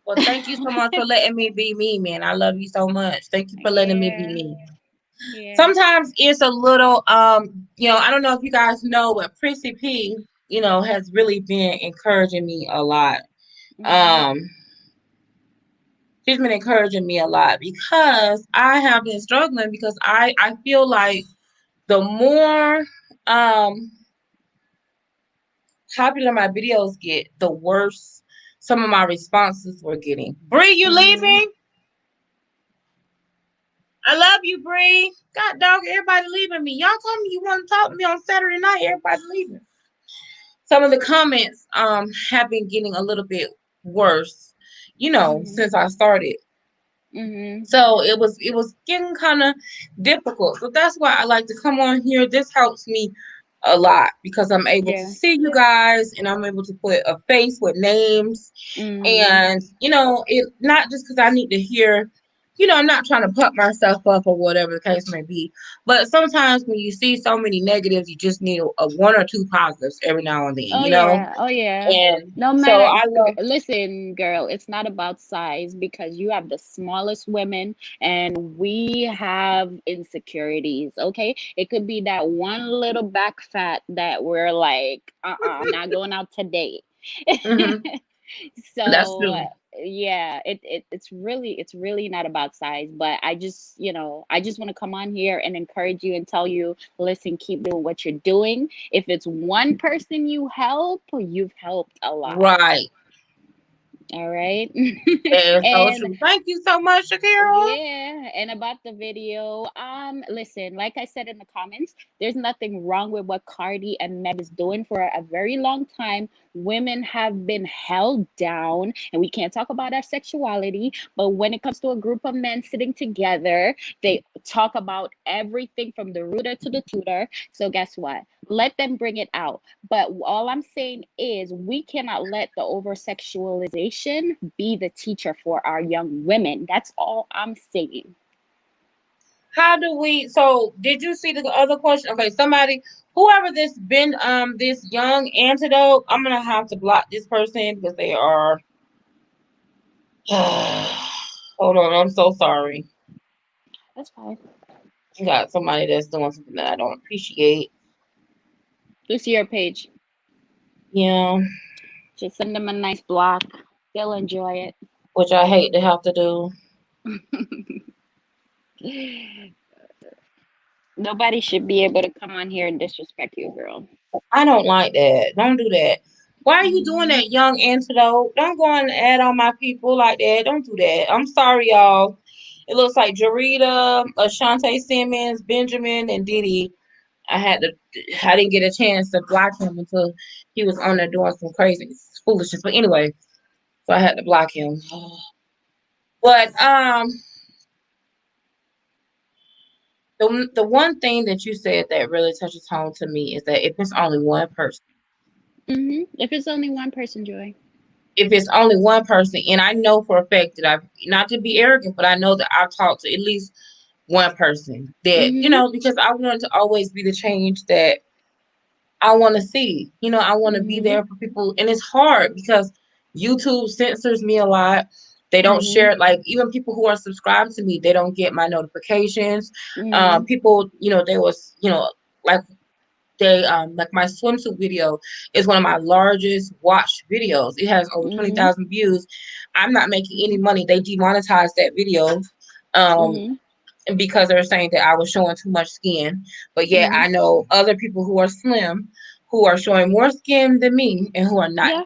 S1: Well, thank you so much for letting me be me, man. I love you so much. Thank you for letting me be
S4: Yeah,
S1: me.
S4: yeah.
S1: Sometimes it's a little I don't know if you guys know, but Prissy P, has really been encouraging me a lot.
S4: Mm-hmm.
S1: Um she's been encouraging me a lot because I have been struggling, because I feel like the more um popular my videos get, the worse some of my responses were getting. Bree, you
S4: Mm-hmm.
S1: leaving? I love you, Bree. God dog, everybody leaving me. Y'all told me you want to talk to me on Saturday night. Everybody leaving. Some of the comments have been getting a little bit worse,
S4: Mm-hmm.
S1: since I started.
S4: Mm-hmm.
S1: So it was getting kind of difficult. So that's why I like to come on here. This helps me a lot because I'm able to
S4: Yeah.
S1: see you guys and I'm able to put a face with names.
S4: Mm-hmm.
S1: And, it not just because I need to hear, I'm not trying to pump myself up or whatever the case may be. But sometimes when you see so many negatives, you just need a one or two positives every now and
S4: Oh
S1: then.
S4: yeah, oh yeah.
S1: And
S4: No
S1: so
S4: matter,
S1: I love,
S4: listen, girl, it's not about size because you have the smallest women and we have insecurities, okay? It could be that one little back fat that we're like, I'm not going out today.
S1: mhm, that's
S4: So
S1: true.
S4: yeah, it's really not about size, but I just want to come on here and encourage you and tell you, listen, keep doing what you're doing. If it's one person you help, you've helped a lot.
S1: Right.
S4: All right.
S1: That is so
S4: And
S1: true. Thank you so much, Shakira.
S4: yeah, and about the video, listen, like I said in the comments, there's nothing wrong with what Cardi and Meg is doing. For a very long time, women have been held down, and we can't talk about our sexuality, but when it comes to a group of men sitting together, they talk about everything from the rooter to the tutor. So guess what? Let them bring it out. But all I'm saying is we cannot let the over sexualization be the teacher for our young women. That's all I'm saying.
S1: How do we? So, did you see the other question? Okay, somebody, whoever this young antidote, I'm gonna have to block this person because they are. Hold on, I'm so sorry.
S4: That's fine.
S1: You got somebody that's doing something that I don't appreciate.
S4: Just your page.
S1: Yeah,
S4: Just send them a nice block. They'll enjoy
S1: which I hate to have to do.
S4: it. Nobody should be able to come on here and disrespect you, girl.
S1: I don't like that. Don't do that. Why are you doing
S4: Hmm.
S1: that, young antidote? Don't go and add on my people like that. Don't do that. I'm sorry, y'all. It looks like Jarita, Ashante Simmons, Benjamin, and Diddy. I had to. I didn't get a chance to block him until he was on there doing some crazy foolishness. But anyway, so I had to block him. But the one thing that you said that really touches home to me is that if it's only one person,
S4: If it's only one person, Joy.
S1: if it's only one person, and I know for a fact that I've not to be arrogant, but I know that I've talked to at least one person that
S4: Hmm.
S1: because I want to always be the change that I want to see. I want to be
S4: Hmm.
S1: there for people, and it's hard because YouTube censors me a lot. They don't
S4: Hmm.
S1: share it. Like even people who are subscribed to me, they don't get my notifications.
S4: Hmm.
S1: People, they was, like like my swimsuit video is one of my largest watched videos. It has over twenty
S4: Hmm.
S1: thousand views. I'm not making any money. They demonetized that video. Um,
S4: Hmm.
S1: because they're saying that I was showing too much skin. But yet
S4: Hmm.
S1: I know other people who are slim who are showing more skin than me and who are not,
S4: Yeah.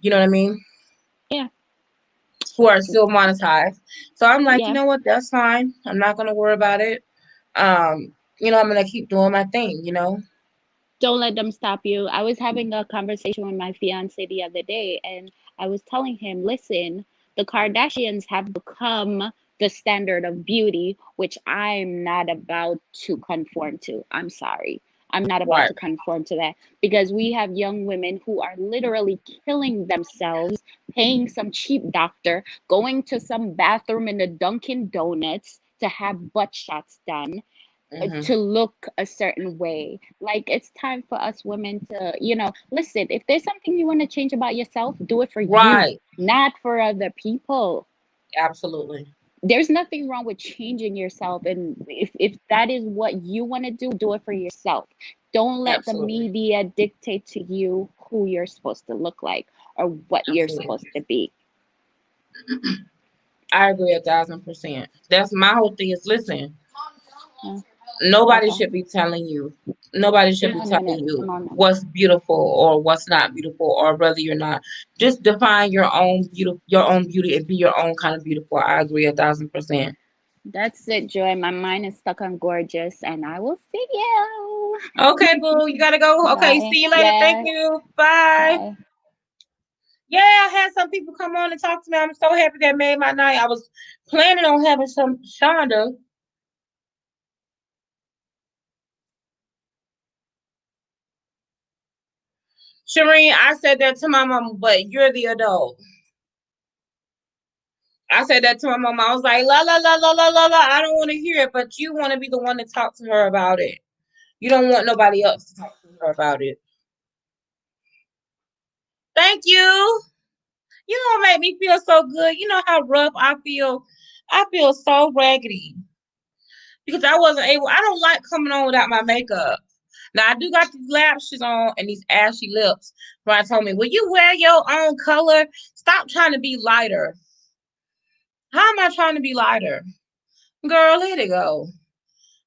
S1: you know what I mean?
S4: Yeah.
S1: Who are still monetized. So I'm like, you
S4: Yeah.
S1: know what? That's fine. I'm not gonna worry about it. I'm gonna keep doing my thing.
S4: Don't let them stop you. I was having a conversation with my fiance the other day, and I was telling him, listen, the Kardashians have become the standard of beauty, which I'm not about to conform to. I'm sorry. I'm not about
S1: Right.
S4: to conform to that because we have young women who are literally killing themselves, paying some cheap doctor, going to some bathroom in the Dunkin' Donuts to have butt shots done
S1: Hmm.
S4: to look a certain way. Like it's time for us women to, listen, if there's something you want to change about yourself, do it for you,
S1: Right.
S4: not for other people.
S1: Absolutely.
S4: There's nothing wrong with changing yourself. And if that is what you want to do it for yourself. Don't let the
S1: Absolutely.
S4: media dictate to you who you're supposed to look like or what you're
S1: Absolutely.
S4: supposed to be.
S1: I agree 1,000%. That's my whole thing is listen,
S4: Yeah.
S1: nobody
S4: Okay.
S1: should be telling you. Nobody should be
S4: No, no,
S1: telling
S4: no,
S1: you
S4: no, no.
S1: what's beautiful or what's not beautiful or whether you're not. Just define your own beauty and be your own kind of beautiful. I agree 1,000%.
S4: That's it, Joy. My mind is stuck on gorgeous, and I will see you.
S1: Okay, boo, you gotta go. Okay,
S4: Bye.
S1: see you later. Thank
S4: Yeah.
S1: you. Bye.
S4: Bye.
S1: Yeah, I had some people come on and talk to me. I'm so happy that made my night. I was planning on having some Shonda. Shireen, I said that to my mama, but you're the adult. I said that to my mama. I was like, la la la la la la la. I don't want to hear it, but you want to be the one to talk to her about it. You don't want nobody else to talk to her about it. Thank you. You don't make me feel so good. You know how rough I feel. I feel so raggedy because I wasn't able. I don't like coming on without my makeup. Now I do got these lashes on and these ashy lips. Brian told me, "Will you wear your own color? Stop trying to be lighter." How am I trying to be lighter? Girl, let it go.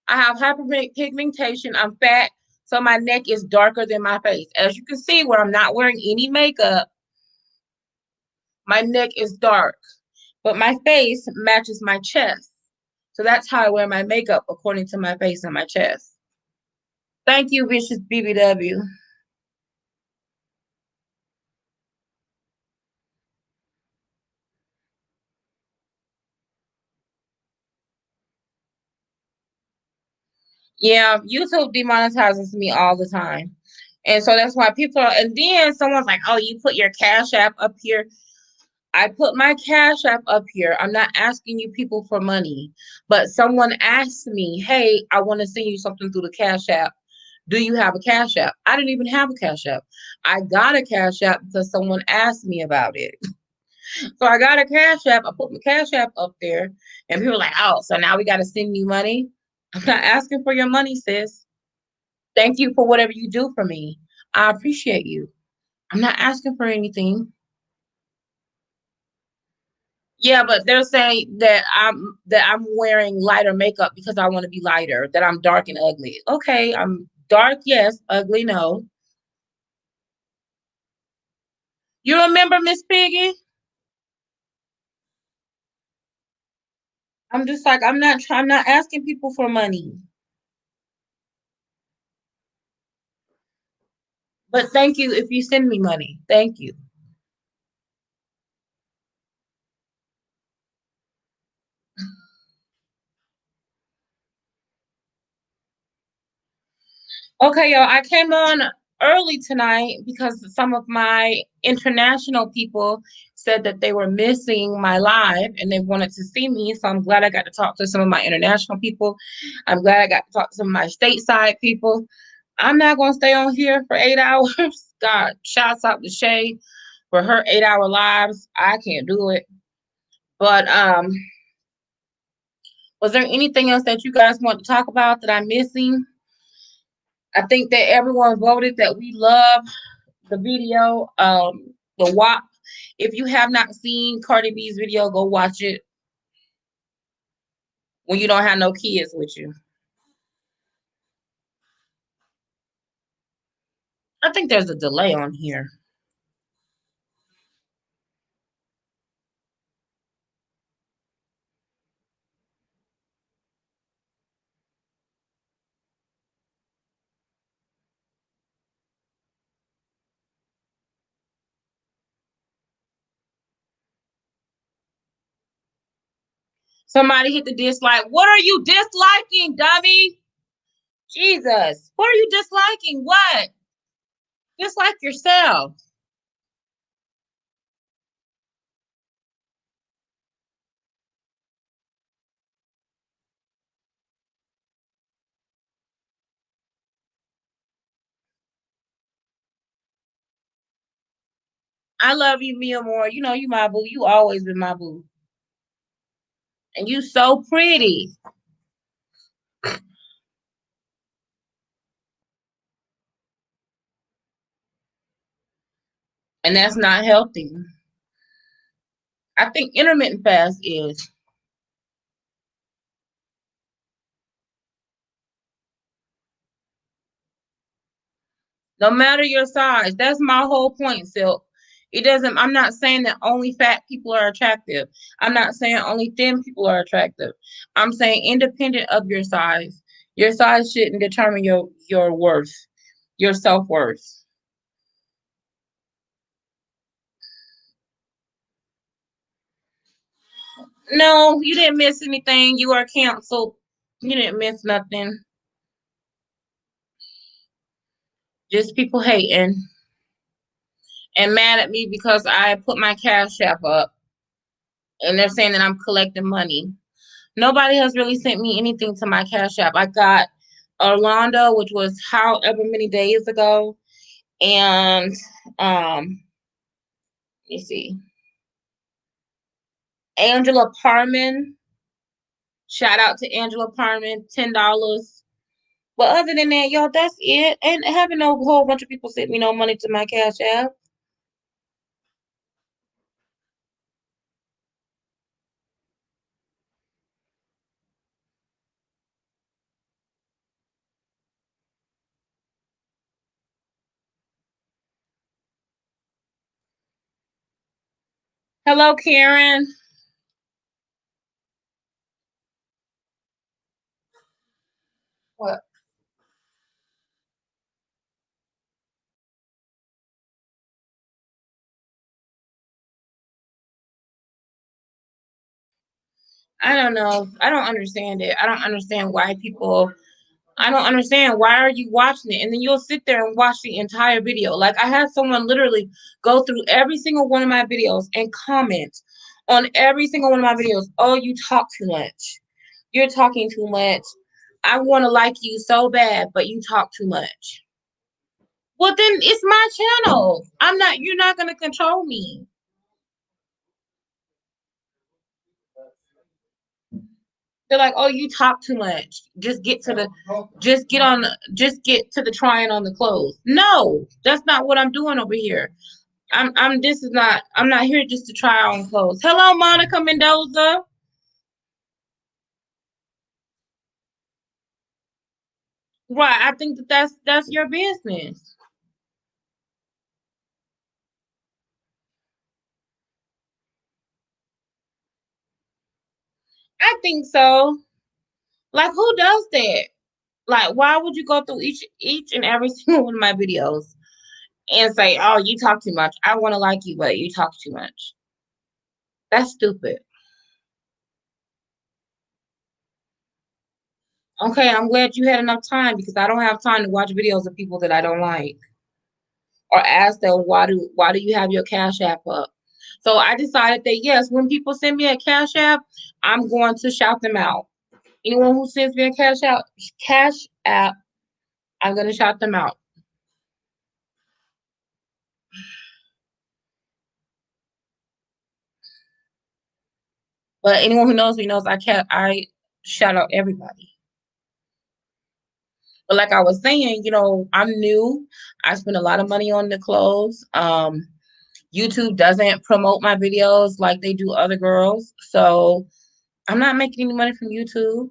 S1: I have hyperpigmentation. I'm fat, so my neck is darker than my face. As you can see, where I'm not wearing any makeup, my neck is dark, but my face matches my chest. So that's how I wear my makeup, according to my face and my chest. Thank you, Vicious BBW. Yeah, YouTube demonetizes me all the time. And so that's why people are, and then someone's like, oh, you put your Cash App up here. I put my Cash App up here. I'm not asking you people for money, but someone asked me, hey, I want to send you something through the Cash App. Do you have a Cash App? I didn't even have a Cash App. I got a Cash App because someone asked me about it. So I got a Cash App. I put my Cash App up there, and people were like, oh, so now we got to send you money? I'm not asking for your money, sis. Thank you for whatever you do for me. I appreciate you. I'm not asking for anything. Yeah, but they're saying that I'm wearing lighter makeup because I want to be lighter, that I'm dark and ugly. Okay, I'm dark, yes, ugly, no. You remember Miss Piggy? I'm just like I'm not asking people for money. But thank you if you send me money. Thank you. Okay, y'all, I came on early tonight because some of my international people said that they were missing my live and they wanted to see me. So I'm glad I got to talk to some of my international people. I'm glad I got to talk to some of my stateside people. I'm not going to stay on here for 8 hours. God, shouts out to Shay for her 8 hour lives. I can't do it. But was there anything else that you guys want to talk about that I'm missing? I think that everyone voted that we love the video, the WAP. If you have not seen Cardi B's video, go watch it when you don't have no kids with you. I think there's a delay on here. Somebody hit the dislike. What are you disliking, dummy? Jesus. What are you disliking? What? Dislike yourself. I love you, Mia Moore. You know you my boo. You always been my boo. And you so pretty. And that's not healthy. I think intermittent fast is. No matter your size. That's my whole point, Silk. It doesn't, I'm not saying that only fat people are attractive. I'm not saying only thin people are attractive. I'm saying independent of your size. Your size shouldn't determine your worth, your self-worth. No, you didn't miss anything. You are canceled. You didn't miss nothing. Just people hating. and mad at me because I put my Cash App up, and they're saying that I'm collecting money. Nobody has really sent me anything to my Cash App. I got Orlando, which was however many days ago, and let me see, Angela Parman. Shout out to Angela Parman, $10. But other than that, y'all, that's it. And having no whole bunch of people send me no money to my Cash App. Hello, Karen. What? I don't know. I don't understand it. I don't understand why people. I don't understand why are you watching it, and then you'll sit there and watch the entire video. Like I had someone literally go through every single one of my videos and comment on every single one of my videos. Oh, you talk too much. You're talking too much. I want to like you so bad, but you talk too much. Well, then it's my channel. I'm not. You're not gonna control me. They're like, oh, you talk too much. Just get to the trying on the clothes. No, that's not what I'm doing over here. I'm not here just to try on clothes. Hello, Monica Mendoza. Right. I think that's your business. I think so. Like, who does that? Like, why would you go through each and every single one of my videos and say, "Oh, you talk too much. I want to like you, but you talk too much." That's stupid. Okay, I'm glad you had enough time because I don't have time to watch videos of people that I don't like or ask them why do you have your Cash App up? So I decided that yes, when people send me a Cash App, I'm going to shout them out. Anyone who sends me a Cash App, I'm gonna shout them out. But anyone who knows me knows I shout out everybody. But like I was saying, I'm new. I spend a lot of money on the clothes. YouTube doesn't promote my videos like they do other girls. So I'm not making any money from YouTube.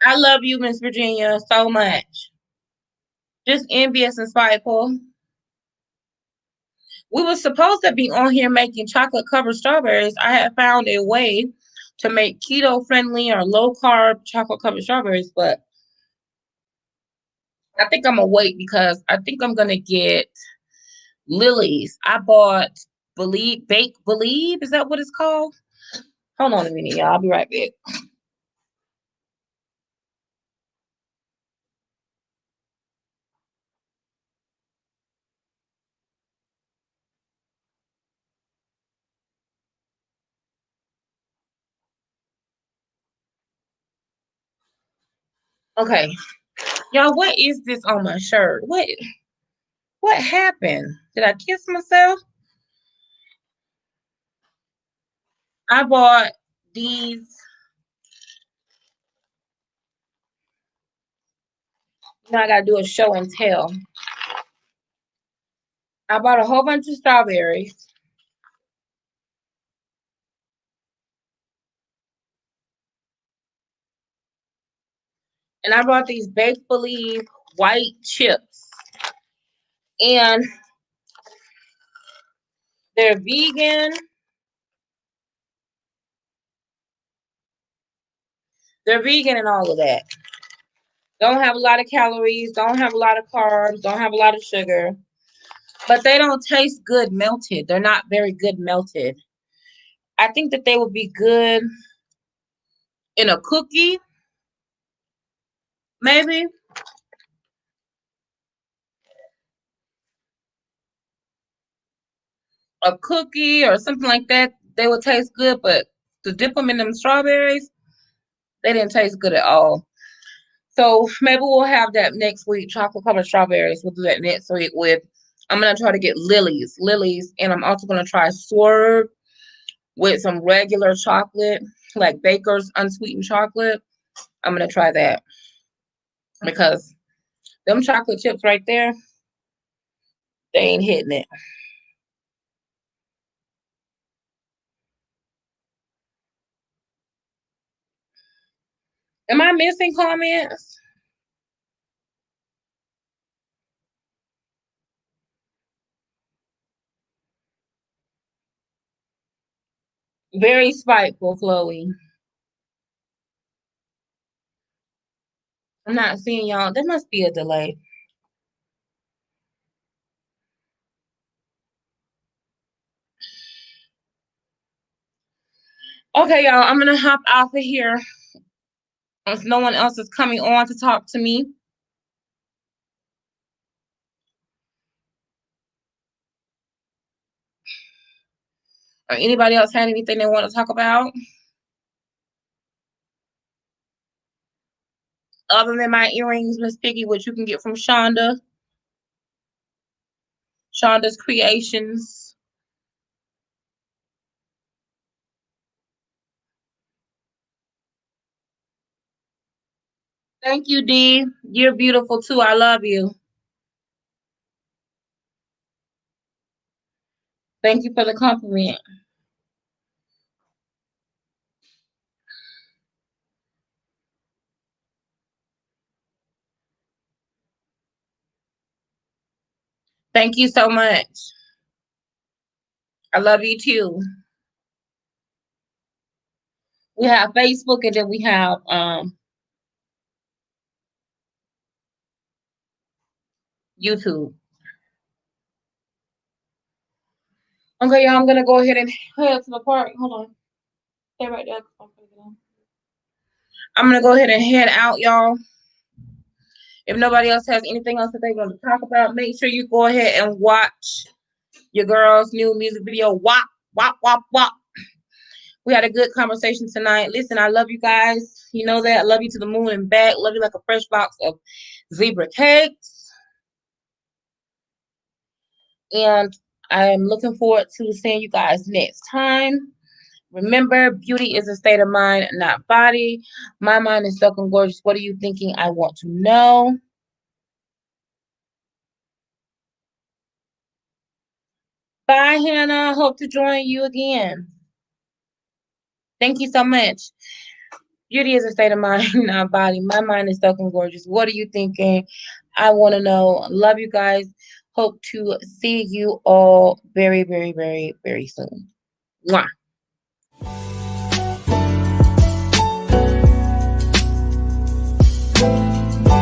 S1: I love you, Miss Virginia, so much. Just envious and spiteful. We were supposed to be on here making chocolate covered strawberries. I had found a way to make keto friendly or low carb chocolate covered strawberries, but I think I'm gonna wait because I think I'm gonna get Lily's. I bought Believe. Is that what it's called? Hold on a minute, y'all. I'll be right back. Okay, y'all. What is this on my shirt? What happened? Did I kiss myself? I bought these. Now I gotta do a show and tell. I bought a whole bunch of strawberries. And I bought these Baked Believe white chips. And they're vegan. They're vegan and all of that. Don't have a lot of calories, don't have a lot of carbs, don't have a lot of sugar. But they don't taste good melted. They're not very good melted. I think that they would be good in a cookie. maybe a cookie or something like that. They would taste good, but to dip them in them strawberries, they didn't taste good at all. So maybe we'll have that next week. Chocolate covered strawberries. We'll do that next week with. I'm gonna try to get lilies, and I'm also gonna try Swerve with some regular chocolate, like Baker's unsweetened chocolate. I'm gonna try that because them chocolate chips right there, they ain't hitting it. Am I missing comments? Very spiteful, Chloe. I'm not seeing y'all. There must be a delay. Okay, y'all. I'm gonna hop off of here. If no one else is coming on to talk to me. Or anybody else had anything they want to talk about? Other than my earrings, Miss Piggy, which you can get from Shonda. Shonda's Creations. Thank you, Dee. You're beautiful too. I love you. Thank you for the compliment. Thank you so much. I love you too. We have Facebook and then we have YouTube. Okay, y'all, I'm gonna go ahead and head to the park. Hold on. Stay right there. I'm gonna go ahead and head out, y'all. If nobody else has anything else that they want to talk about, make sure you go ahead and watch your girl's new music video, WAP, WAP, WAP, WAP. We had a good conversation tonight. Listen, I love you guys. You know that. I love you to the moon and back. Love you like a fresh box of zebra cakes. And I'm looking forward to seeing you guys next time. Remember, beauty is a state of mind, not body. My mind is stuck on gorgeous. What are you thinking? I want to know. Bye, Hannah. Hope to join you again. Thank you so much. Beauty is a state of mind, not body. My mind is stuck on gorgeous. What are you thinking? I want to know. Love you guys. Hope to see you all very, very, very, very soon. Mwah.